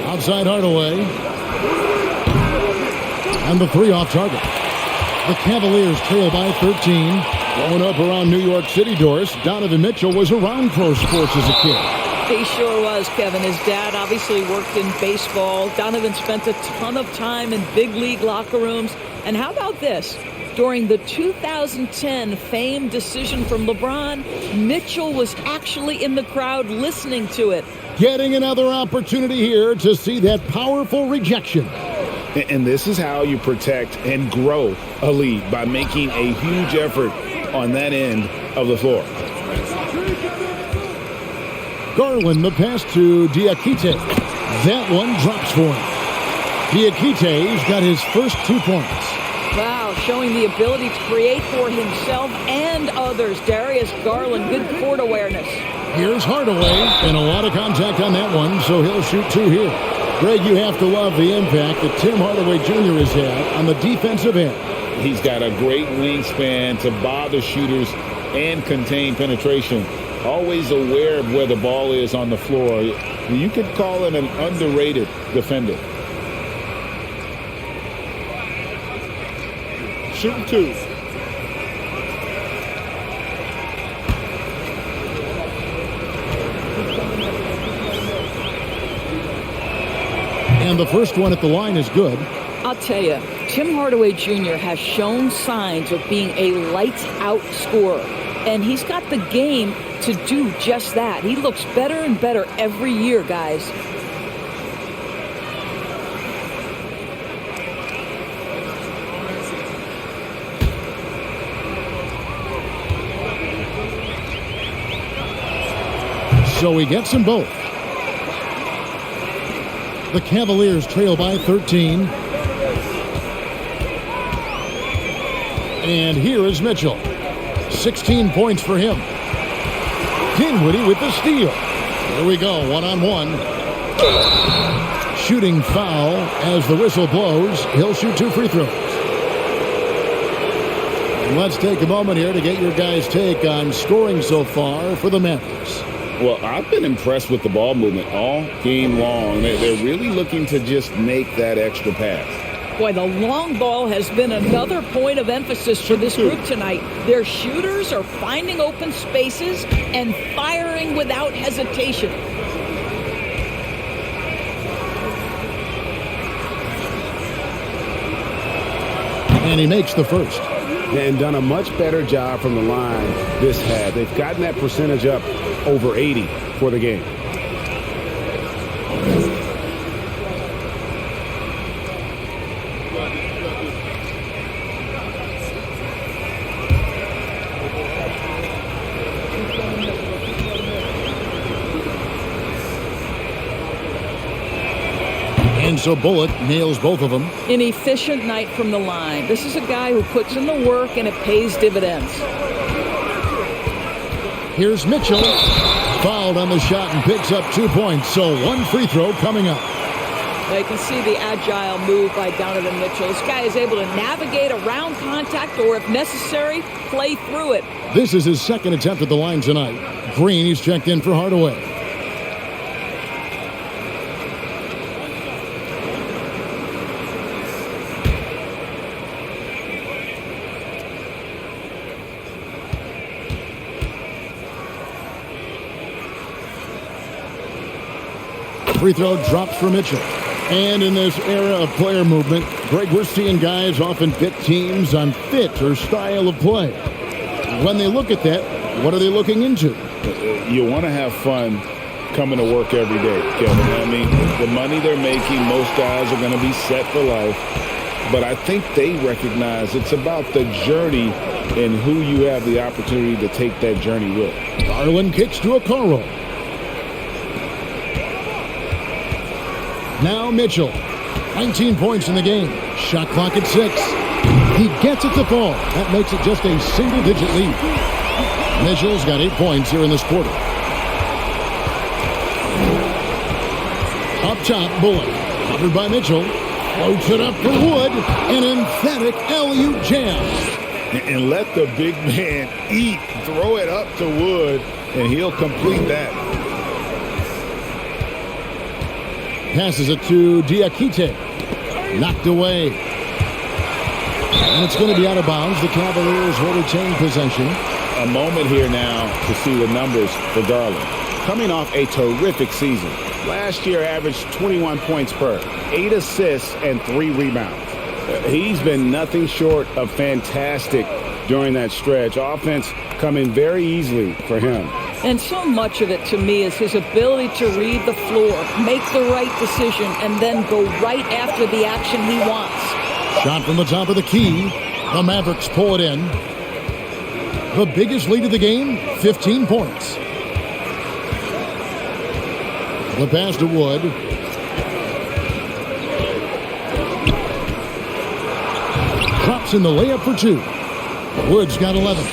Outside Hardaway. And the 3 off target. The Cavaliers trail by 13. Growing up around New York City, Doris, Donovan Mitchell was around pro sports as a kid. He sure was, Kevin. His dad obviously worked in baseball. Donovan spent a ton of time in big league locker rooms. And how about this? During the 2010 famed decision from LeBron, Mitchell was actually in the crowd listening to it. Getting another opportunity here to see that powerful rejection. And this is how you protect and grow a lead, by making a huge effort on that end of the floor. Garland, the pass to Diakite. That one drops for him. Diakite's got his first 2 points. Wow, showing the ability to create for himself and others. Darius Garland, good court awareness. Here's Hardaway, and a lot of contact on that one, so he'll shoot 2 here. Greg, you have to love the impact that Tim Hardaway Jr. has had on the defensive end. He's got a great wingspan to bother shooters and contain penetration. Always aware of where the ball is on the floor. You could call him an underrated defender. Shooting 2. And the first one at the line is good. I'll tell you, Tim Hardaway Jr. has shown signs of being a lights-out scorer. And he's got the game to do just that. He looks better and better every year, guys. So he gets them both. The Cavaliers trail by 13. And here is Mitchell. 16 points for him. Dinwiddie with the steal. Here we go, 1-on-1. Shooting foul as the whistle blows. He'll shoot 2 free throws. And let's take a moment here to get your guys' take on scoring so far for the Mavericks. Well, I've been impressed with the ball movement all game long. They're really looking to just make that extra pass. Boy, the long ball has been another point of emphasis for this group tonight. Their shooters are finding open spaces and firing without hesitation. And he makes the first. And done a much better job from the line this half. They've gotten that percentage up over 80 for the game. And so Bullock nails both of them. An efficient night from the line. This is a guy who puts in the work and it pays dividends. Here's Mitchell. Fouled on the shot and picks up 2 points. So one free throw coming up. Now you can see the agile move by Donovan Mitchell. This guy is able to navigate around contact or, if necessary, play through it. This is his second attempt at the line tonight. Green, he's checked in for Hardaway. Free throw drops for Mitchell. And in this era of player movement, Greg, we're seeing guys often fit teams on fit or style of play. When they look at that, what are they looking into? You want to have fun coming to work every day, Kevin. I mean, the money they're making, most guys are going to be set for life. But I think they recognize it's about the journey and who you have the opportunity to take that journey with. Garland kicks to a Okoro. Now Mitchell, 19 points in the game. Shot clock at 6. He gets it to fall. That makes it just a single-digit lead. Mitchell's got 8 points here in this quarter. Up top, Bullock. Covered by Mitchell. Floats it up for Wood. An emphatic alley-oop jam. And let the big man eat. Throw it up to Wood, and he'll complete that. Passes it to Diakite. Knocked away. And it's going to be out of bounds. The Cavaliers will retain possession. A moment here now to see the numbers for Garland. Coming off a terrific season. Last year averaged 21 points per, 8 assists, and 3 rebounds. He's been nothing short of fantastic during that stretch. Offense coming very easily for him. And so much of it, to me, is his ability to read the floor, make the right decision, and then go right after the action he wants. Shot from the top of the key. The Mavericks pull it in. The biggest lead of the game, 15 points. The pass to Wood. Drops in the layup for 2. Wood's got 11.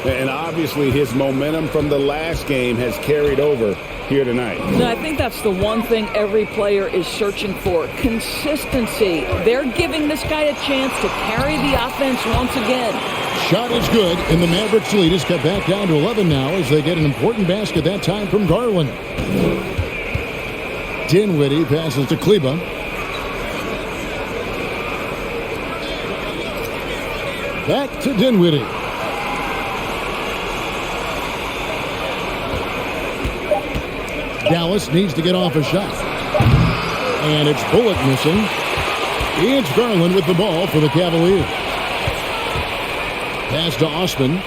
And obviously his momentum from the last game has carried over here tonight. And I think that's the one thing every player is searching for. Consistency. They're giving this guy a chance to carry the offense once again. Shot is good, and the Mavericks lead is cut back down to 11 now as they get an important basket that time from Garland. Dinwiddie passes to Kleba. Back to Dinwiddie. Dallas needs to get off a shot. And it's Bullock missing. It's Garland with the ball for the Cavaliers. Pass to Osman.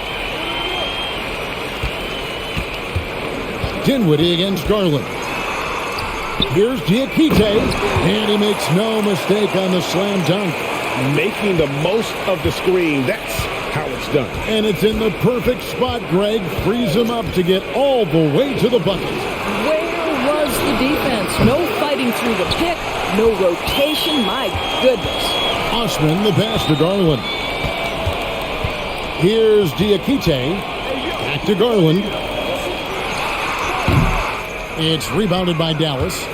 Dinwiddie against Garland. Here's Diakite. And he makes no mistake on the slam dunk. Making the most of the screen. That's how it's done. And it's in the perfect spot, Greg. Frees him up to get all the way to the bucket. The defense, no fighting through the pick, no rotation, my goodness. Osman, the pass to Garland. Here's Diakite. Back to Garland. It's rebounded by Dallas.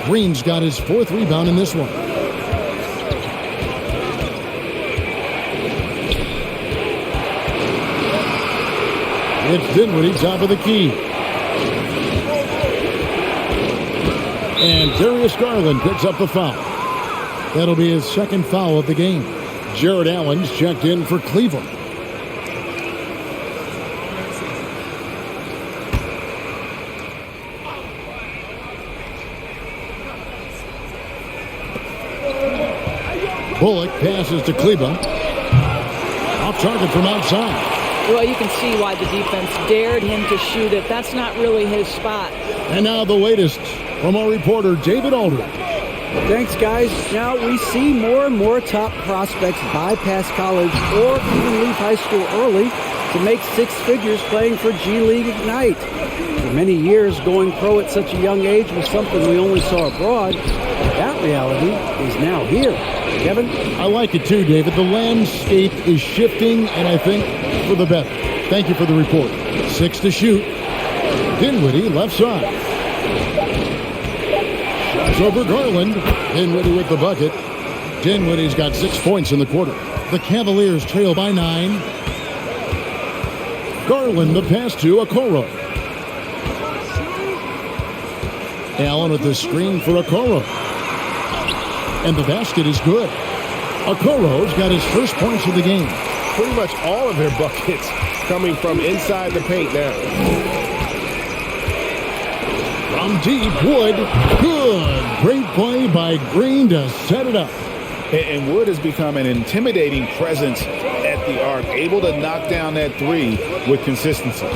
Green's got his 4th rebound in this one. It's Dinwiddie, top of the key. And Darius Garland picks up the foul. That'll be his 2nd foul of the game. Jared Allen's checked in for Cleveland. Bullock passes to Kleba. Off target from outside. Well, you can see why the defense dared him to shoot it. That's not really his spot. And now the latest from our reporter, David Aldridge. Thanks, guys. Now we see more and more top prospects bypass college or even leave high school early to make 6 figures playing for G League Ignite. For many years, going pro at such a young age was something we only saw abroad. That reality is now here. Kevin? I like it too, David. The landscape is shifting, and I think for the better. Thank you for the report. 6 to shoot. Dinwiddie, left side. Shots over Garland. Dinwiddie with the bucket. Dinwiddie's got 6 points in the quarter. The Cavaliers trail by 9. Garland, the pass to Okoro. Allen with the screen for Okoro. And the basket is good. Okoro's got his first points of the game. Pretty much all of their buckets coming from inside the paint now. From deep, Wood. Good. Great play by Green to set it up. And Wood has become an intimidating presence at the arc, able to knock down that three with consistency.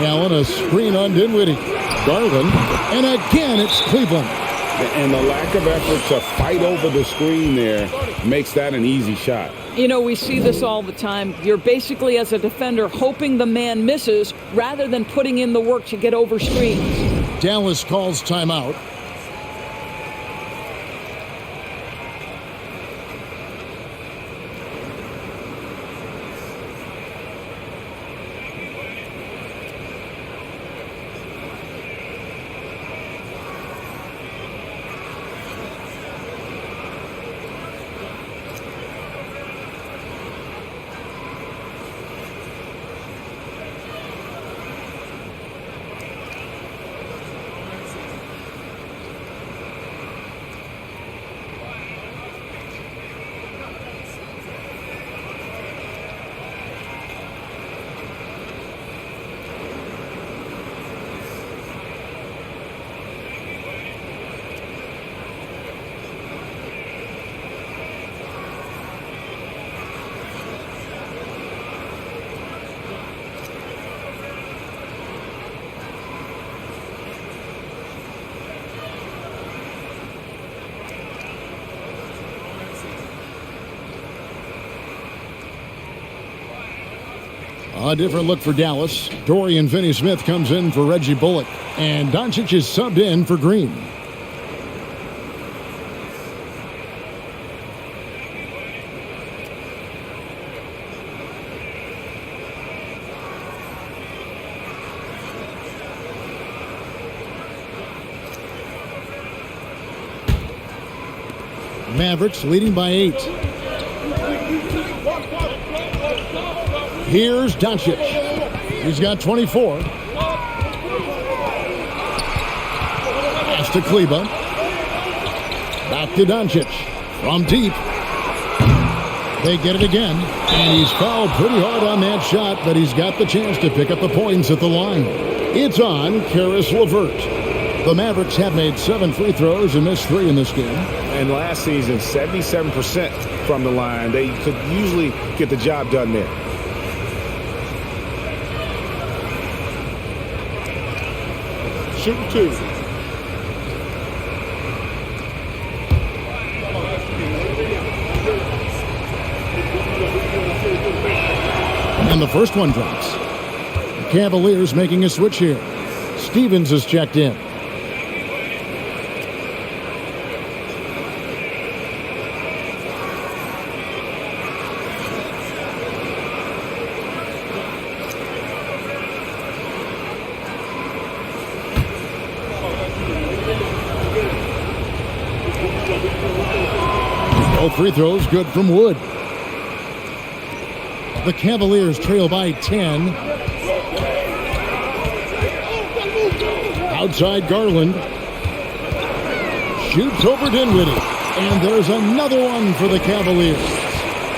Allen, a screen on Dinwiddie. Garland, and again it's Cleveland. And the lack of effort to fight over the screen there makes that an easy shot. You know, we see this all the time. You're basically, as a defender, hoping the man misses rather than putting in the work to get over screens. Dallas calls timeout. A different look for Dallas. Dorian Finney-Smith comes in for Reggie Bullock. And Doncic is subbed in for Green. Mavericks leading by 8. Here's Doncic. He's got 24. Pass to Kleba. Back to Doncic. From deep. They get it again. And he's fouled pretty hard on that shot, but he's got the chance to pick up the points at the line. It's on Karis LeVert. The Mavericks have made 7 free throws and missed 3 in this game. And last season, 77% from the line. They could usually get the job done there. Shooting 2. And the first one drops. The Cavaliers making a switch here. Stevens is checked in. Both free throws good from Wood. The Cavaliers trail by 10. Outside Garland. Shoots over Dinwiddie. And there's another one for the Cavaliers.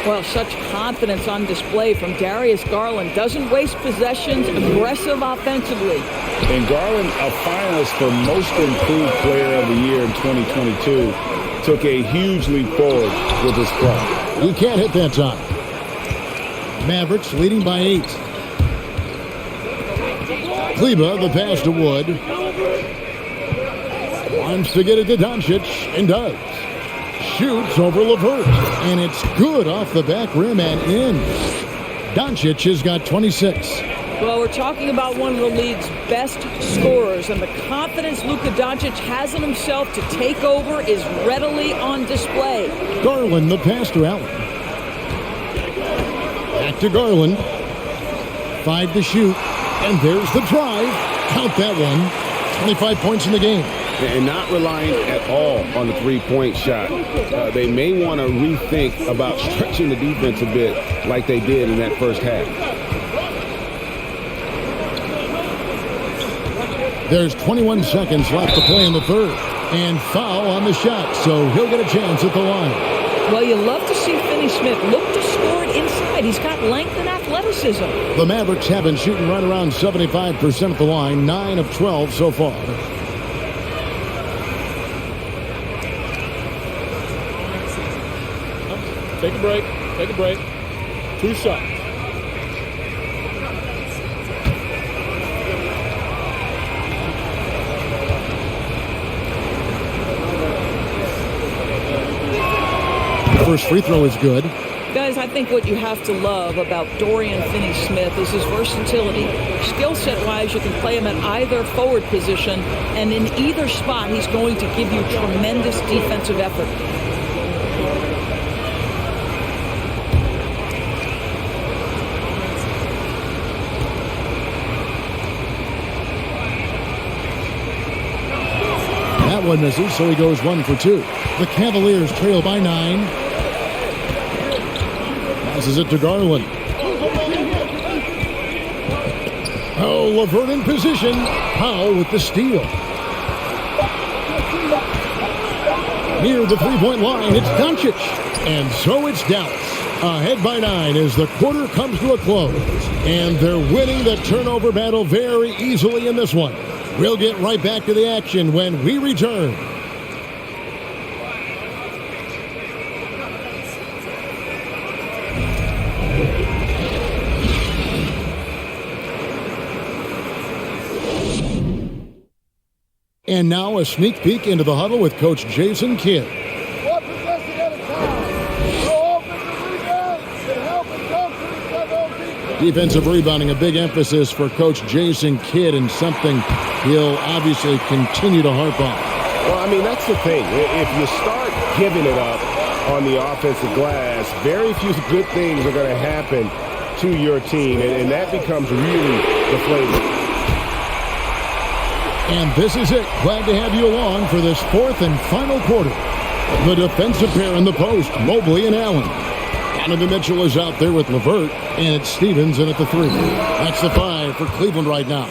Well, such confidence on display from Darius Garland. Doesn't waste possessions, aggressive offensively. And Garland, a finalist for Most Improved Player of the Year in 2022, took a huge leap forward with his play. He can't hit that time. Mavericks leading by 8. Kleba, the pass to Wood. Wants to get it to Doncic, and does. Shoots over LeVert, and it's good off the back rim and in. Doncic has got 26. Well, we're talking about one of the league's best scorers, and the confidence Luka Doncic has in himself to take over is readily on display. Garland, the pass to Allen. Back to Garland. 5 to shoot. And there's the drive. Count that one. 25 points in the game. And not relying at all on the three-point shot. They may want to rethink about stretching the defense a bit like they did in that first half. There's 21 seconds left to play in the third. And foul on the shot, so he'll get a chance at the line. Well, you love to see Finney-Smith look to score it inside. He's got length and athleticism. The Mavericks have been shooting right around 75% at the line, 9 of 12 so far. Take a break. Take a break. 2 shots. First free throw is good. Guys, I think what you have to love about Dorian Finney-Smith is his versatility. Skill set-wise, you can play him at either forward position, and in either spot, he's going to give you tremendous defensive effort. That one misses, so he goes 1 for 2. The Cavaliers trail by 9. Passes it to Garland. Oh, LeVert in position. Powell with the steal. Near the three-point line, it's Doncic. And so it's Dallas. Ahead by 9 as the quarter comes to a close. And they're winning the turnover battle very easily in this one. We'll get right back to the action when we return. And now a sneak peek into the huddle with Coach Jason Kidd. One possession at a time. No offensive rebound. And help and come to each other on defense. Defensive rebounding, a big emphasis for Coach Jason Kidd, and something he'll obviously continue to harp on. Well, I mean, that's the thing. If you start giving it up on the offensive glass, very few good things are going to happen to your team, and that becomes really the flavor. And this is it. Glad to have you along for this fourth and final quarter. The defensive pair in the post, Mobley and Allen. Donovan Mitchell is out there with LeVert, and it's Stevens in at the 3. That's the 5 for Cleveland right now.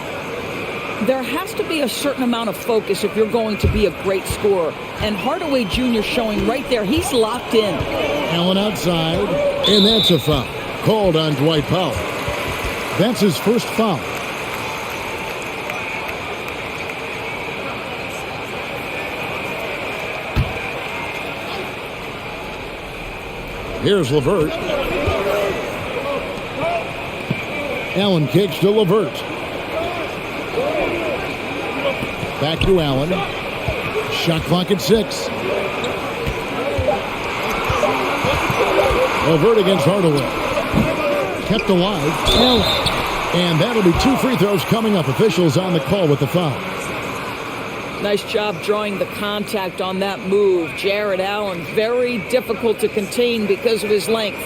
There has to be a certain amount of focus if you're going to be a great scorer. And Hardaway Jr. showing right there, he's locked in. Allen outside, and that's a foul. Called on Dwight Powell. That's his first foul. Here's LeVert. Allen kicks to LeVert. Back to Allen. Shot clock at 6. LeVert against Hardaway. Kept alive. Allen. And that'll be 2 free throws coming up. Officials on the call with the foul. Nice job drawing the contact on that move. Jared Allen, very difficult to contain because of his length.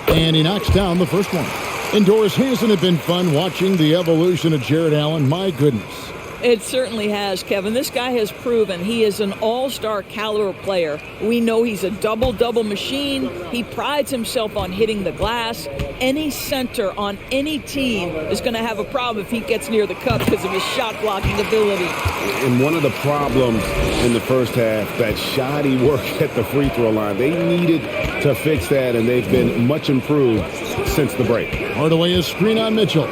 And he knocks down the first one. Indoors, hasn't it been fun watching the evolution of Jared Allen? My goodness. It certainly has, Kevin. This guy has proven he is an all-star caliber player. We know he's a double-double machine. He prides himself on hitting the glass. Any center on any team is going to have a problem if he gets near the cup because of his shot-blocking ability. And one of the problems in the first half, that shoddy work at the free throw line. They needed to fix that, and they've been much improved since the break. Hardaway is screen on Mitchell.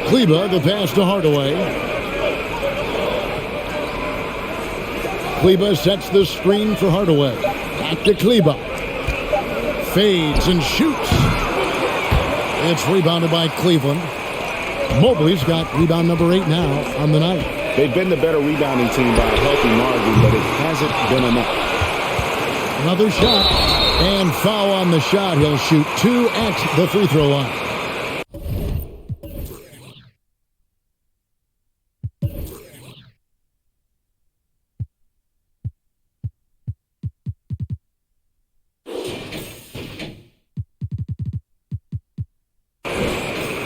Kleber, the pass to Hardaway. Kleber sets the screen for Hardaway. Back to Kleber. Fades and shoots. It's rebounded by Cleveland. Mobley's got rebound number 8 now on the night. They've been the better rebounding team by a healthy margin, but it hasn't been enough. Another shot. And foul on the shot. He'll shoot 2 at the free throw line.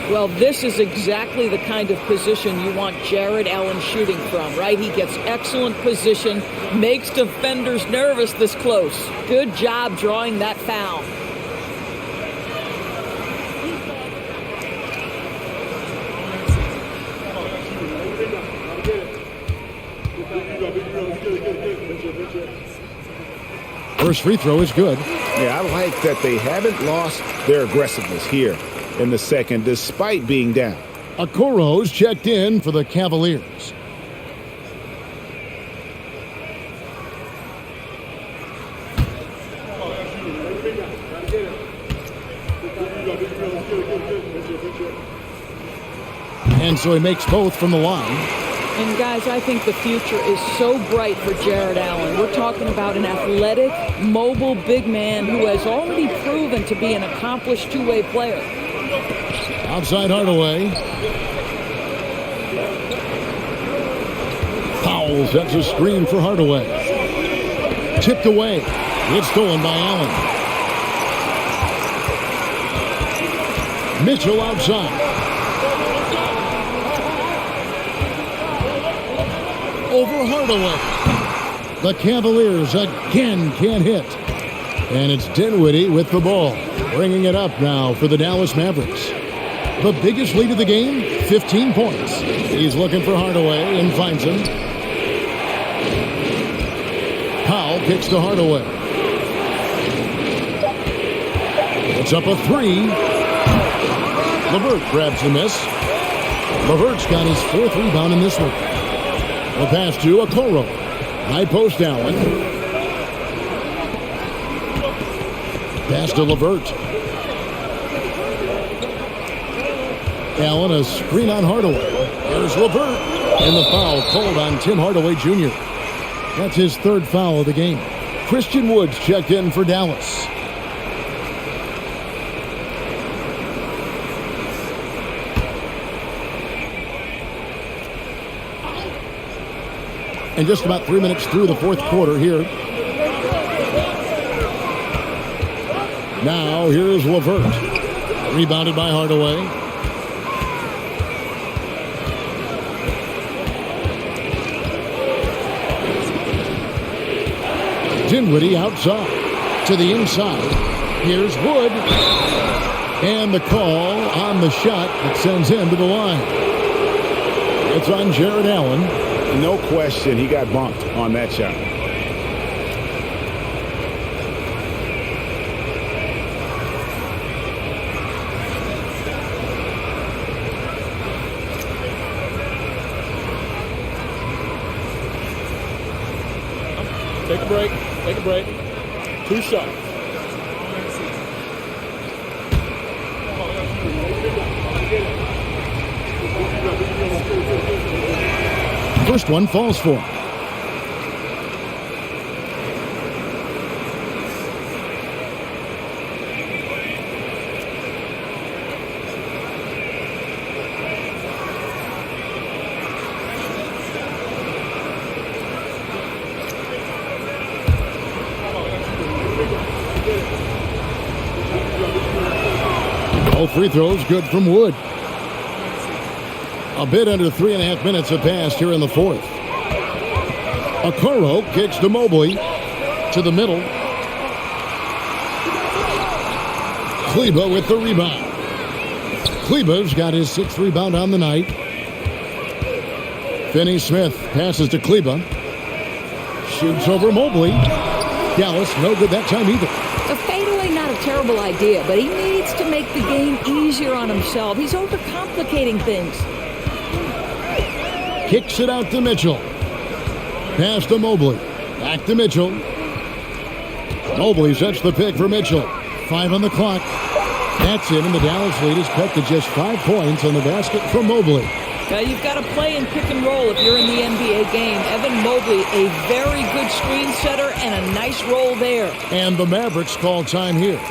Well, this is exactly the kind of position you want Jared Allen shooting from, right? He gets excellent position, makes defenders nervous this close. Good job drawing that foul. First free throw is good. Yeah, I like that they haven't lost their aggressiveness here in the second, despite being down. Okoro's checked in for the Cavaliers. And so he makes both from the line. And guys, I think the future is so bright for Jared Allen. We're talking about an athletic, mobile big man who has already proven to be an accomplished two-way player. Outside Hardaway. Powell sets a screen for Hardaway. Tipped away. It's stolen by Allen. Mitchell outside. Over Hardaway. The Cavaliers again can't hit. And it's Dinwiddie with the ball. Bringing it up now for the Dallas Mavericks. The biggest lead of the game, 15 points. He's looking for Hardaway and finds him. Powell kicks to Hardaway. It's up a 3. LeVert grabs the miss. LeVert's got his 4th rebound in this one. The pass to Okoro. High post Allen. Pass to LeVert. Allen, a screen on Hardaway. There's LeVert. And the foul called on Tim Hardaway Jr. That's his 3rd foul of the game. Christian Woods checked in for Dallas. And just about 3 minutes through the 4th quarter here. Now here's LeVert. Rebounded by Hardaway. Dinwiddie outside to the inside. Here's Wood. And the call on the shot that sends him to the line. It's on Jared Allen. No question, he got bumped on that shot. Take a break. Take a break. 2 shots. First one falls for him. All free throws good from Wood. A bit under 3.5 minutes have passed here in the 4th. Okoro kicks to Mobley to the middle. Kleber with the rebound. Kleber's got his 6th rebound on the night. Finney-Smith passes to Kleber. Shoots over Mobley. Dallas no good that time either. A fadeaway, not a terrible idea, but he needs to make the game easier on himself. He's overcomplicating things. Kicks it out to Mitchell. Pass to Mobley. Back to Mitchell. Mobley sets the pick for Mitchell. 5 on the clock. That's it, and the Dallas lead is cut to just 5 points on the basket for Mobley. Now you've got to play in pick and roll if you're in the NBA game. Evan Mobley, a very good screen setter and a nice roll there. And the Mavericks call time here.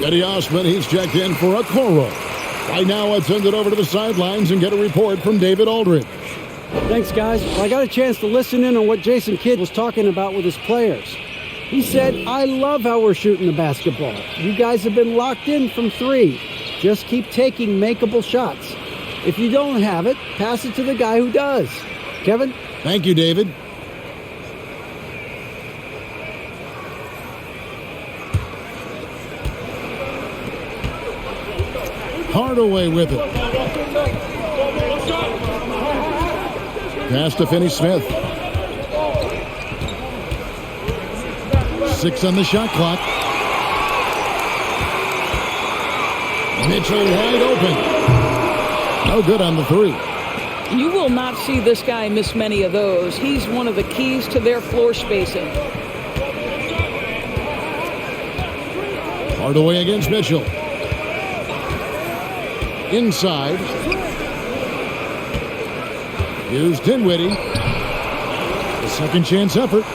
Cedi Osman, he's checked in for a Coro. Right now, let's send it over to the sidelines and get a report from David Aldridge. Thanks, guys. I got a chance to listen in on what Jason Kidd was talking about with his players. He said, I love how we're shooting the basketball. You guys have been locked in from 3. Just keep taking makeable shots. If you don't have it, pass it to the guy who does. Kevin? Thank you, David. Hardaway with it. Pass to Finney-Smith. 6 on the shot clock. Mitchell wide open. No good on the 3. You will not see this guy miss many of those. He's one of the keys to their floor spacing. Hardaway against Mitchell. Inside. Here's Dinwiddie. The second chance effort.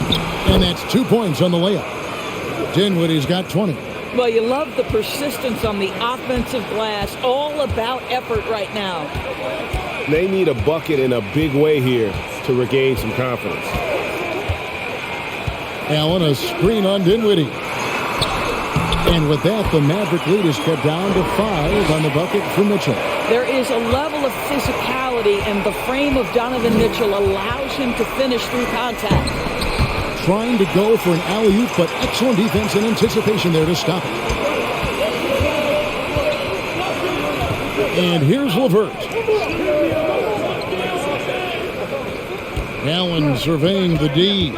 And that's 2 points on the layup. Dinwiddie's got 20. Well, you love the persistence on the offensive glass. All about effort right now. They need a bucket in a big way here to regain some confidence. Allen, a screen on Dinwiddie. And with that, the Maverick lead is cut down to 5 on the bucket for Mitchell. There is a level of physicality, and the frame of Donovan Mitchell allows him to finish through contact. Trying to go for an alley-oop, but excellent defense and anticipation there to stop it. And here's LeVert. Allen surveying the D.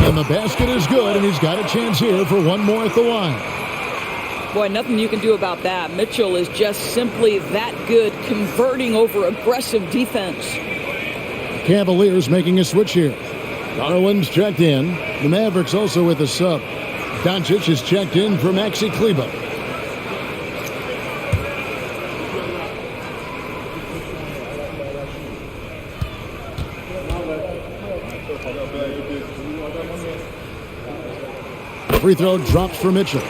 And the basket is good, and he's got a chance here for one more at the line. Boy, nothing you can do about that. Mitchell is just simply that good, converting over aggressive defense. Cavaliers making a switch here. Garland's checked in. The Mavericks also with a sub. Doncic is checked in for Maxi Kleber. Free throw drops for Mitchell.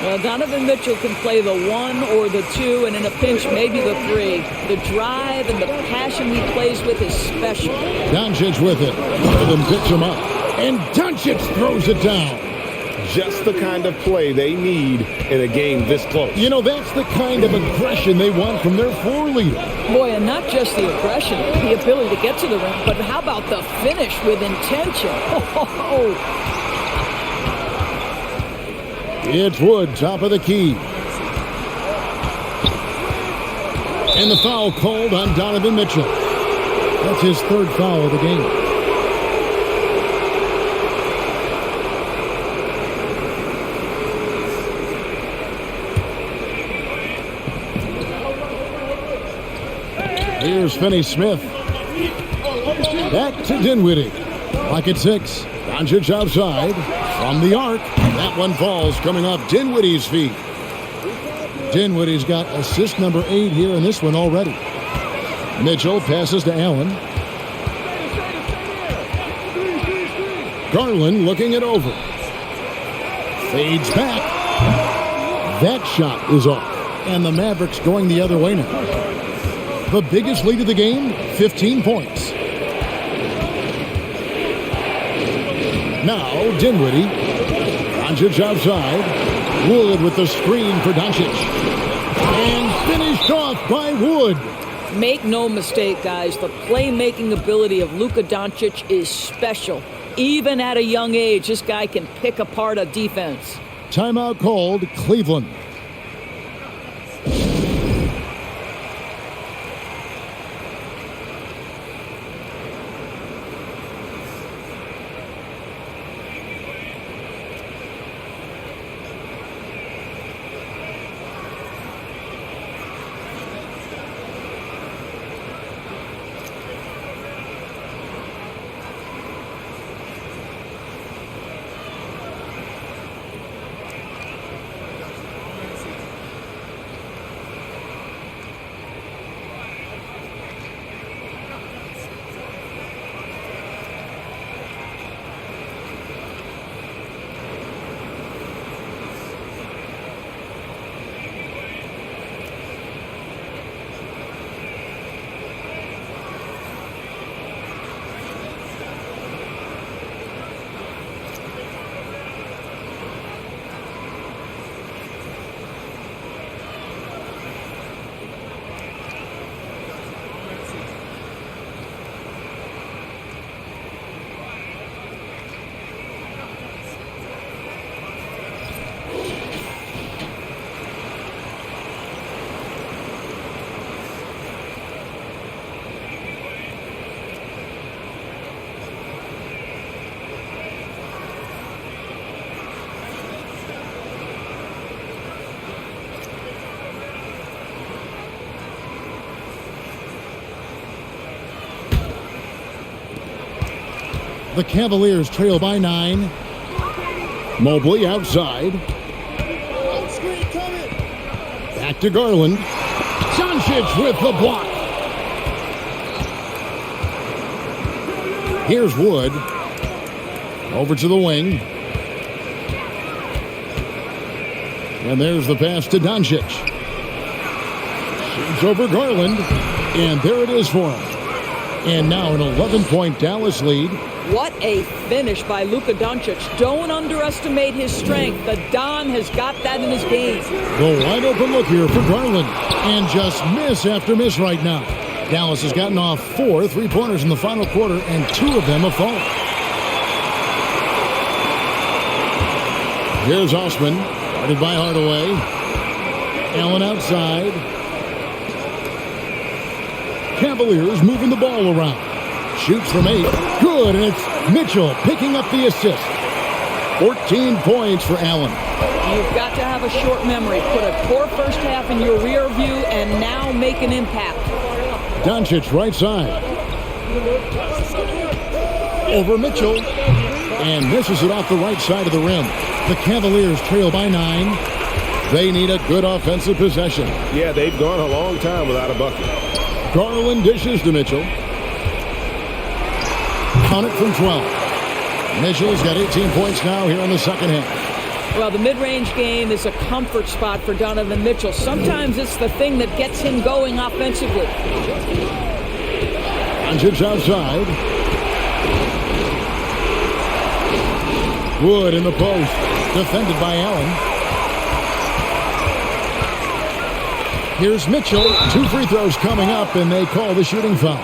Well, Donovan Mitchell can play the 1 or the 2, and in a pinch, maybe the 3. The drive and the passion he plays with is special. Doncic with it. One of them picks him up. And Doncic throws it down. Just the kind of play they need in a game this close. You know, that's the kind of aggression they want from their floor leader. Boy, and not just the aggression, the ability to get to the rim, but how about the finish with intention? Oh. It's Wood, top of the key. And the foul called on Donovan Mitchell. That's his 3rd foul of the game. Here's Finney-Smith. Back to Dinwiddie. Clock at 6. Doncic outside from the arc. That one falls coming off Dinwiddie's feet. Dinwiddie's got assist number 8 here in this one already. Mitchell passes to Allen. Garland looking it over. Fades back. That shot is off. And the Mavericks going the other way now. The biggest lead of the game, 15 points. Now Dinwiddie. Doncic outside. Wood with the screen for Doncic. And finished off by Wood. Make no mistake, guys, the playmaking ability of Luka Doncic is special. Even at a young age, this guy can pick apart a defense. Timeout called, Cleveland. The Cavaliers trail by 9. Mobley outside. Back to Garland. Doncic with the block. Here's Wood. Over to the wing. And there's the pass to Doncic. Shoots over Garland. And there it is for him. And now an 11-point Dallas lead. What a finish by Luka Doncic. Don't underestimate his strength. The Don has got that in his game. The wide open look here for Garland. And just miss after miss right now. Dallas has gotten off 4 3-pointers in the final quarter, and 2 of them have fallen. Here's Osman. Guarded by Hardaway. Allen outside. Cavaliers moving the ball around. Shoots from 8. Good, and it's Mitchell picking up the assist. 14 points for Allen. You've got to have a short memory. Put a poor first half in your rear view and now make an impact. Doncic right side. Over Mitchell. And misses it off the right side of the rim. The Cavaliers trail by 9. They need a good offensive possession. Yeah, they've gone a long time without a bucket. Garland dishes to Mitchell. Count it from 12. Mitchell's got 18 points now here in the second half. Well, the mid-range game is a comfort spot for Donovan Mitchell. Sometimes it's the thing that gets him going offensively. Doncic outside. Wood in the post. Defended by Allen. Here's Mitchell. 2 free throws coming up, and they call the shooting foul.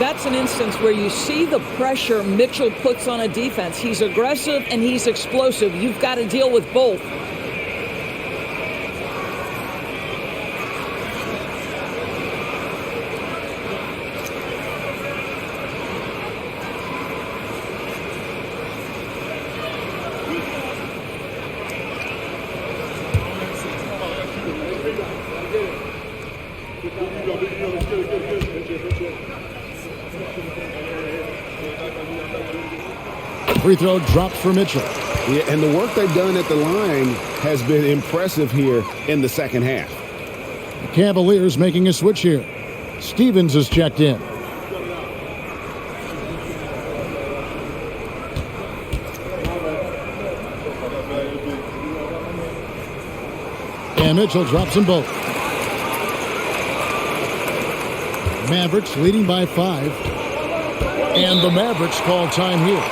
That's an instance where you see the pressure Mitchell puts on a defense. He's aggressive and he's explosive. You've got to deal with both. Free throw drops for Mitchell. Yeah, and the work they've done at the line has been impressive here in the second half. The Cavaliers making a switch here. Stevens is checked in. And Mitchell drops them both. Mavericks leading by 5. And the Mavericks call time here.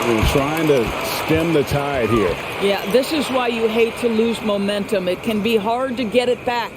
We're trying to stem the tide here. Yeah, this is why you hate to lose momentum. It can be hard to get it back.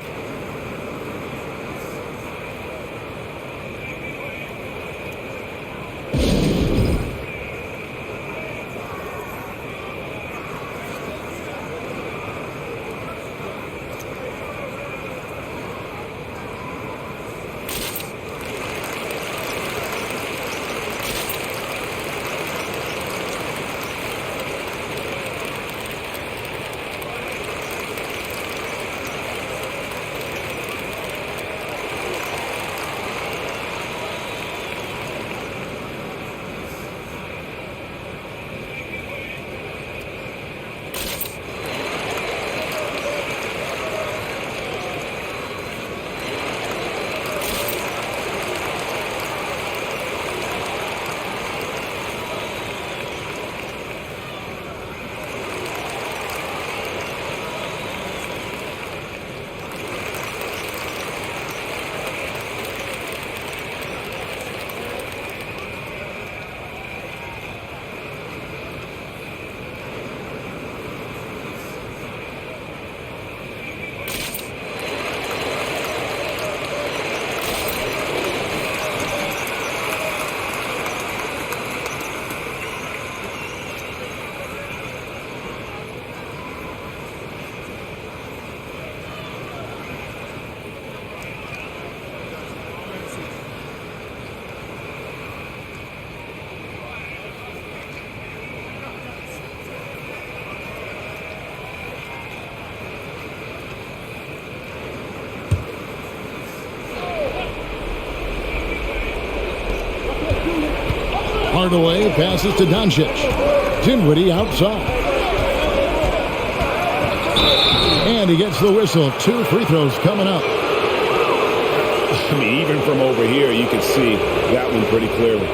Hardaway passes to Doncic. Dinwiddie outside. And he gets the whistle. 2 free throws coming up. I mean, even from over here, you can see that one pretty clearly.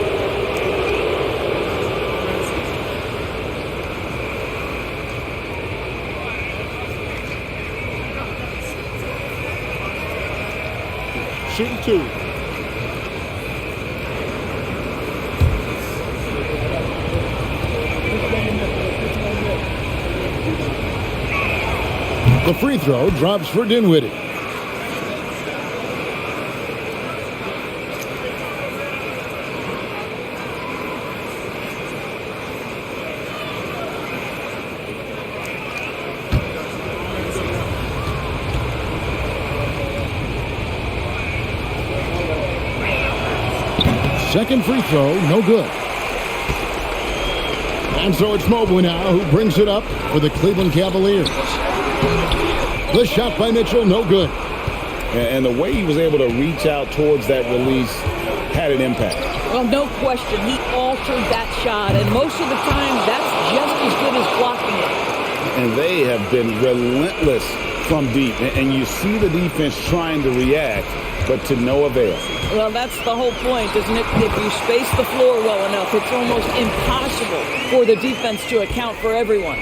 Shooting 2. The free throw drops for Dinwiddie. Second free throw, no good. And so it's Mobley now who brings it up for the Cleveland Cavaliers. The shot by Mitchell, no good. And the way he was able to reach out towards that release had an impact. Well, no question. He altered that shot, and most of the time, that's just as good as blocking it. And they have been relentless from deep. And you see the defense trying to react, but to no avail. Well, that's the whole point, isn't it? If you space the floor well enough, it's almost impossible for the defense to account for everyone.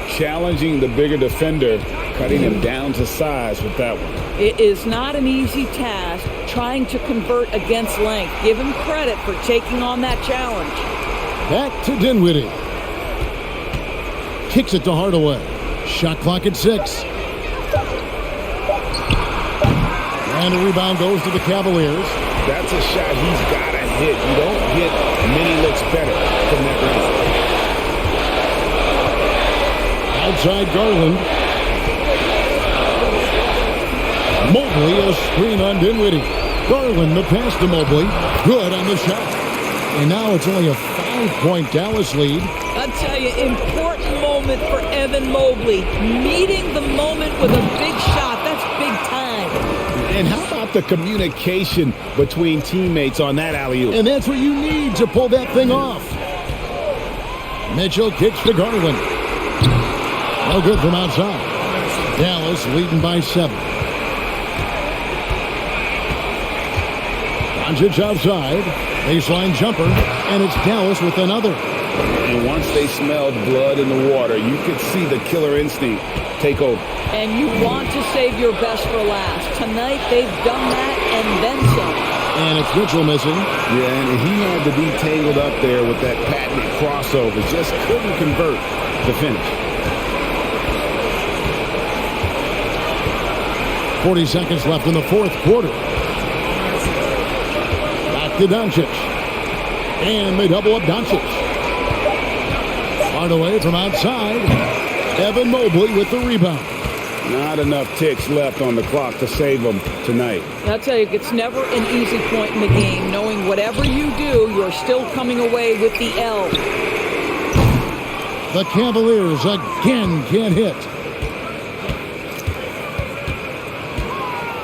Challenging the bigger defender, cutting him down to size with that one. It is not an easy task trying to convert against length. Give him credit for taking on that challenge. Back to Dinwiddie. Kicks it to Hardaway. Shot clock at 6. And a rebound goes to the Cavaliers. That's a shot he's got to hit. You don't get many looks better from that range. Outside Garland. Mobley, a screen on Dinwiddie. Garland, the pass to Mobley. Good on the shot. And now it's only a 5-point Dallas lead. I'll tell you, important moment for Evan Mobley. Meeting the moment with a big shot. That's big time. And how about the communication between teammates on that alley-oop? And that's what you need to pull that thing off. Mitchell kicks to Garland. No good from outside. Dallas leading by 7. Doncic outside. Baseline jumper. And it's Dallas with another. And once they smelled blood in the water, you could see the killer instinct take over. And you want to save your best for last. Tonight, they've done that and then some. And it's Mitchell missing. Yeah, and he had to be tangled up there with that patented crossover. Just couldn't convert the finish. 40 seconds left in the fourth quarter. Back to Doncic. And they double up Doncic. Hardaway from outside. Evan Mobley with the rebound. Not enough ticks left on the clock to save them tonight. I'll tell you, it's never an easy point in the game, knowing whatever you do, you're still coming away with the L. The Cavaliers again can't hit.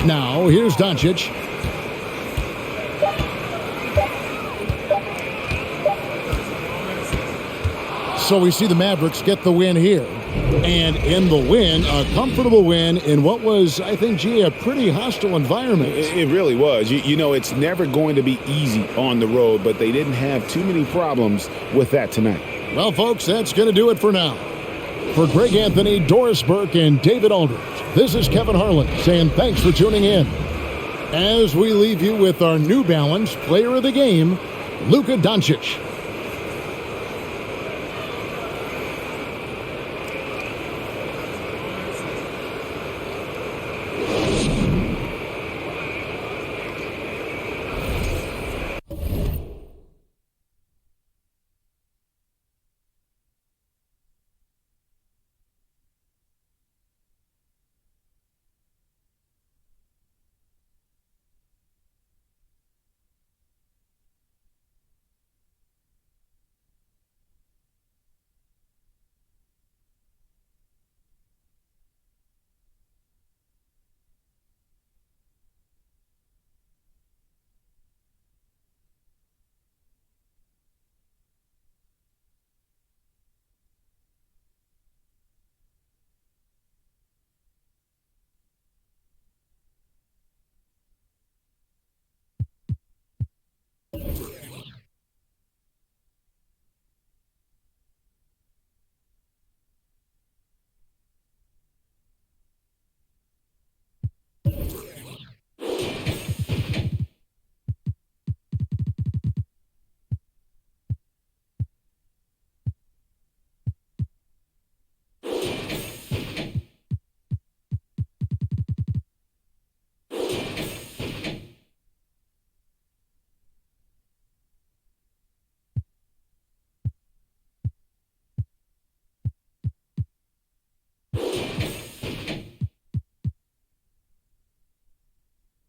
Now, here's Doncic. So we see the Mavericks get the win here. And in the win, a comfortable win in what was, I think, a pretty hostile environment. It really was. You know, it's never going to be easy on the road, but they didn't have too many problems with that tonight. Well, folks, that's going to do it for now. For Greg Anthony, Doris Burke, and David Aldridge, this is Kevin Harlan saying thanks for tuning in. As we leave you with our New Balance Player of the Game, Luka Doncic.